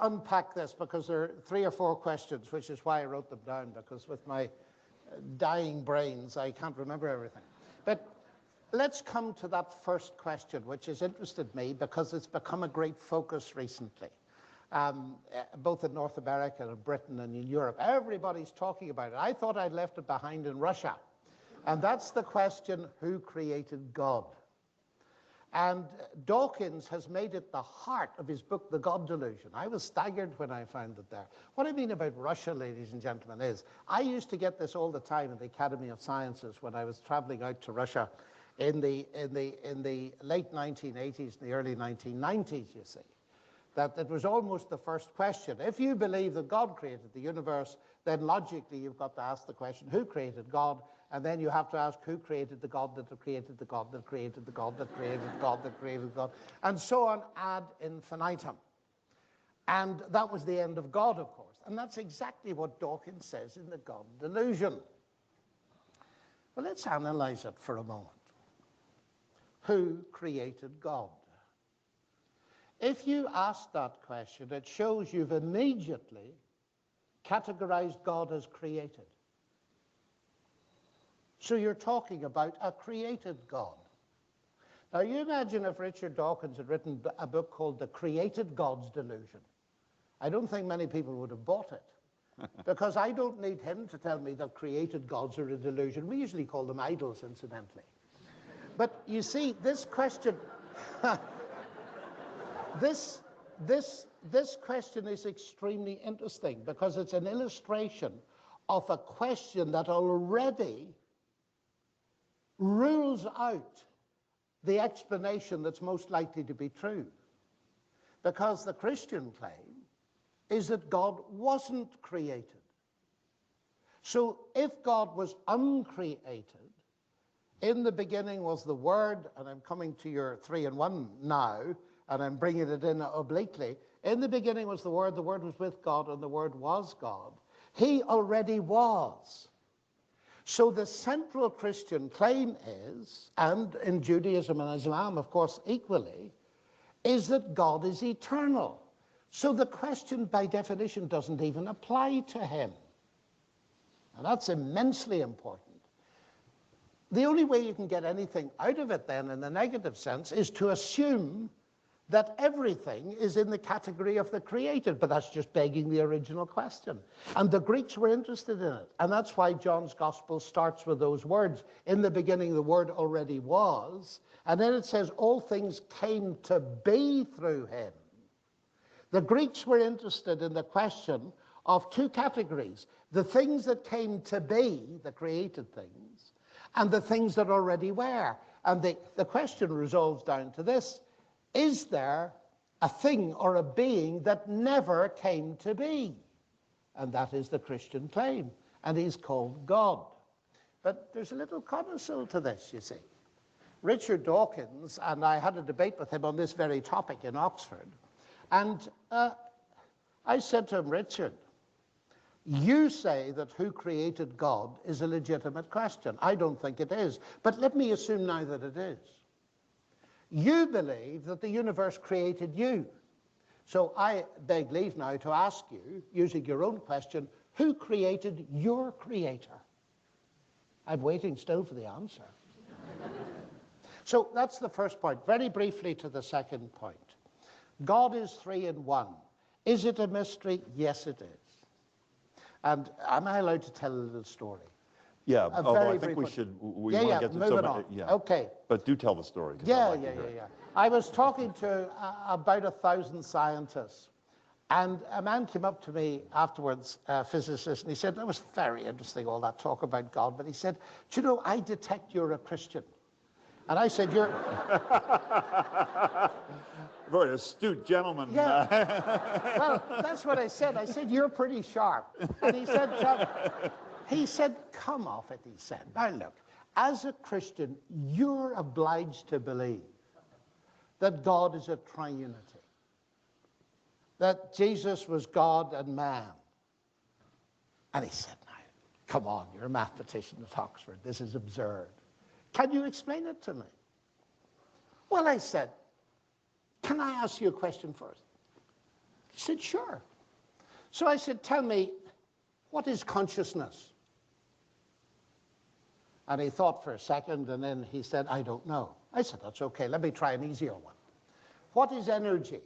unpack this because there are 3 or 4 questions, which is why I wrote them down, because with my dying brains, I can't remember everything. But let's come to that first question, which has interested me because it's become a great focus recently, both in North America and Britain and in Europe. Everybody's talking about it. I thought I'd left it behind in Russia. And that's the question, who created God? And Dawkins has made it the heart of his book, The God Delusion. I was staggered when I found it there. What I mean about Russia, ladies and gentlemen, is I used to get this all the time in the Academy of Sciences when I was traveling out to Russia in the late 1980s and the early 1990s, you see. That it was almost the first question. If you believe that God created the universe, then logically you've got to ask the question, who created God? And then you have to ask, who created the God that created the God that created the God that created God that created God, and so on ad infinitum. And that was the end of God, of course. And that's exactly what Dawkins says in The God Delusion. Well, let's analyze it for a moment. Who created God? If you ask that question, it shows you've immediately categorized God as created. So you're talking about a created God. Now, you imagine if Richard Dawkins had written a book called The Created God's Delusion. I don't think many people would have bought it, because I don't need him to tell me that created gods are a delusion. We usually call them idols, incidentally. But you see, this question, this question is extremely interesting because it's an illustration of a question that already rules out the explanation that's most likely to be true. Because the Christian claim is that God wasn't created. So if God was uncreated, in the beginning was the Word, and I'm coming to your 3-in-1 now, and I'm bringing it in obliquely. In the beginning was the Word was with God, and the Word was God. He already was. So the central Christian claim is, and in Judaism and Islam, of course, equally, is that God is eternal. So the question, by definition, doesn't even apply to him. And that's immensely important. The only way you can get anything out of it then, in the negative sense, is to assume that everything is in the category of the created, but that's just begging the original question. And the Greeks were interested in it, and that's why John's Gospel starts with those words. In the beginning, the Word already was, and then it says, all things came to be through him. The Greeks were interested in the question of two categories: the things that came to be, the created things, and the things that already were. And the question resolves down to this: is there a thing or a being that never came to be? And that is the Christian claim, and he's called God. But there's a little codicil to this, you see. Richard Dawkins, and I had a debate with him on this very topic in Oxford, and I said to him, Richard, you say that who created God is a legitimate question. I don't think it is, but let me assume now that it is. You believe that the universe created you. So I beg leave now to ask you, using your own question, who created your creator? I'm waiting still for the answer. So that's the first point. Very briefly to the second point. God is 3-in-1. Is it a mystery? Yes, it is. And am I allowed to tell a little story? Yeah, although I think we one. should, we Yeah, want yeah, to get to moving some, on. yeah. Okay. But do tell the story. 'Cause I'd Yeah, like to yeah, hear yeah, it. yeah. I was talking to about 1,000 scientists, and a man came up to me afterwards, a physicist, and he said, that was very interesting, all that talk about God, but he said, do you know, I detect you're a Christian. And I said, you're... Very astute gentleman. Yeah. Well, that's what I said. I said, you're pretty sharp. And he said, come off it, he said. Now look, as a Christian, you're obliged to believe that God is a triunity, that Jesus was God and man. And he said, now, come on, you're a mathematician at Oxford. This is absurd. Can you explain it to me? Well, I said, can I ask you a question first? He said, sure. So I said, tell me, what is consciousness? And he thought for a second, and then he said, I don't know. I said, that's okay, let me try an easier one. What is energy?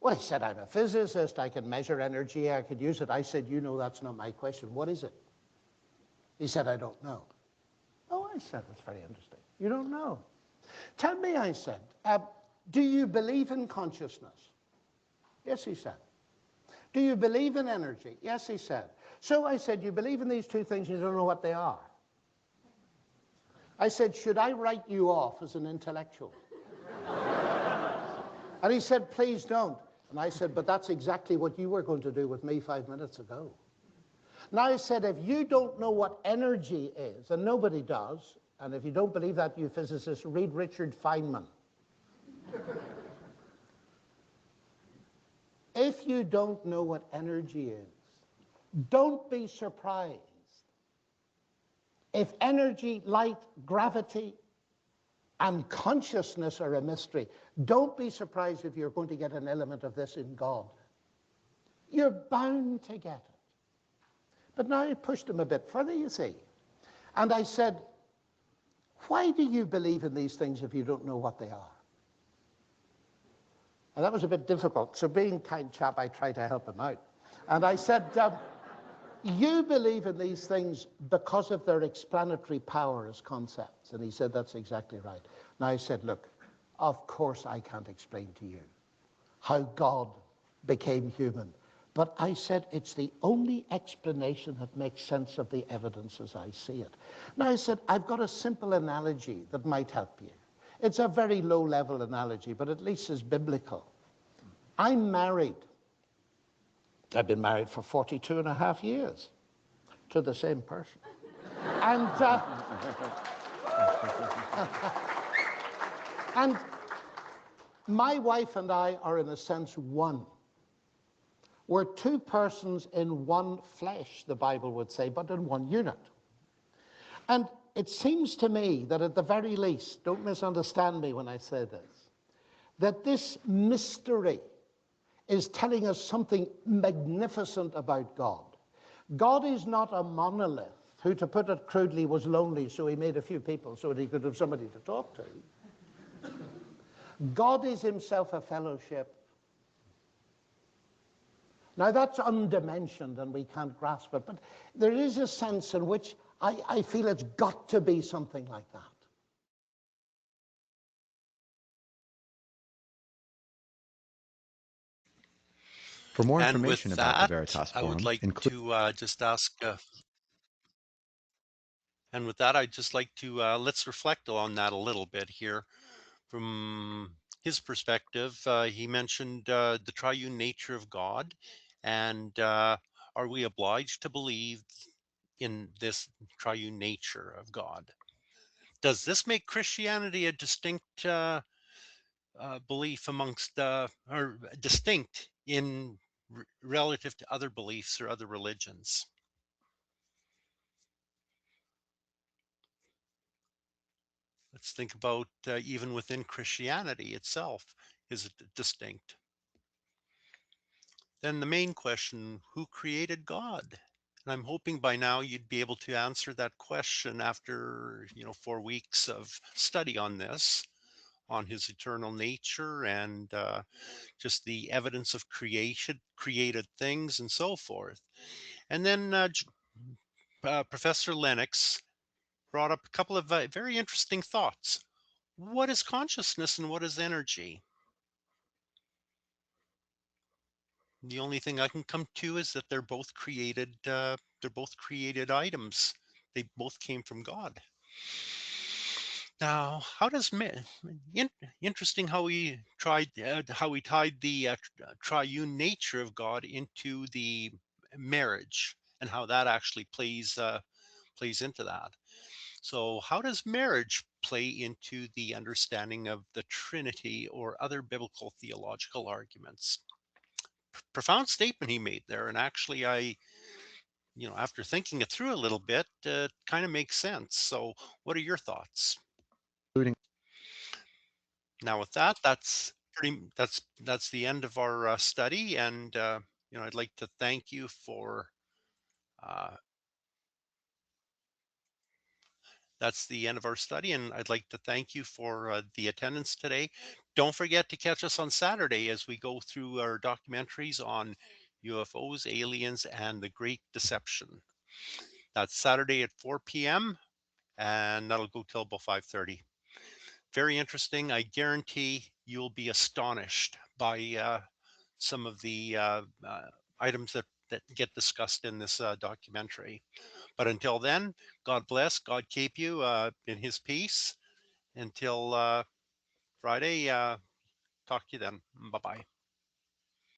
Well, he said, I'm a physicist, I can measure energy, I could use it. I said, you know, that's not my question. What is it? He said, I don't know. Oh, I said, that's very interesting. You don't know. Tell me, I said, do you believe in consciousness? Yes, he said. Do you believe in energy? Yes, he said. So I said, you believe in these two things, you don't know what they are. I said, should I write you off as an intellectual? And he said, please don't. And I said, but that's exactly what you were going to do with me 5 minutes ago. Now I said, if you don't know what energy is, and nobody does, and if you don't believe that, you physicists, read Richard Feynman. If you don't know what energy is, don't be surprised if energy, light, gravity, and consciousness are a mystery. Don't be surprised if you're going to get an element of this in God. You're bound to get it. But now I pushed him a bit further, you see. And I said, why do you believe in these things if you don't know what they are? And that was a bit difficult. So being kind chap, I tried to help him out. And I said, you believe in these things because of their explanatory power as concepts. And he said, that's exactly right. And I said, look, of course I can't explain to you how God became human. But I said it's the only explanation that makes sense of the evidence as I see it. Now I said, I've got a simple analogy that might help you. It's a very low-level analogy, but at least it's biblical. I'm married. I've been married for 42 and a half years to the same person. And, and my wife and I are, in a sense, one. We're two persons in one flesh, the Bible would say, but in one unit. And it seems to me that at the very least, don't misunderstand me when I say this, that this mystery is telling us something magnificent about God. God is not a monolith who, to put it crudely, was lonely, so he made a few people so that he could have somebody to talk to. God is himself a fellowship. Now, that's undimensioned and we can't grasp it, but there is a sense in which I feel it's got to be something like that. For more And with information about the that, Veritas I would Forum, like including to just ask, and with that, I'd just like to let's reflect on that a little bit here. From his perspective, he mentioned the triune nature of God, and are we obliged to believe in this triune nature of God? Does this make Christianity a distinct belief amongst, or distinct in relative to other beliefs or other religions? Let's think about even within Christianity itself, is it distinct? Then the main question, who created God? And I'm hoping by now you'd be able to answer that question after, 4 weeks of study on this, on his eternal nature and just the evidence of creation, created things, and so forth. And then Professor Lennox brought up a couple of very interesting thoughts. What is consciousness and what is energy? The only thing I can come to is that they're both created. They're both created items. They both came from God. Now, how does interesting how we tied the triune nature of God into the marriage and how that actually plays into that. So, how does marriage play into the understanding of the Trinity or other biblical theological arguments? Profound statement he made there, and actually, after thinking it through a little bit, kind of makes sense. So, what are your thoughts? Now, with that, that's the end of our study, and I'd like to thank you for. Uh, that's the end of our study, and I'd like to thank you for the attendance today. Don't forget to catch us on Saturday as we go through our documentaries on UFOs, aliens, and the Great Deception. That's Saturday at 4 p.m. and that'll go till about 5:30. Very interesting. I guarantee you'll be astonished by some of the items that get discussed in this documentary. But until then, God bless, God keep you in his peace. Until Friday, talk to you then. Bye-bye.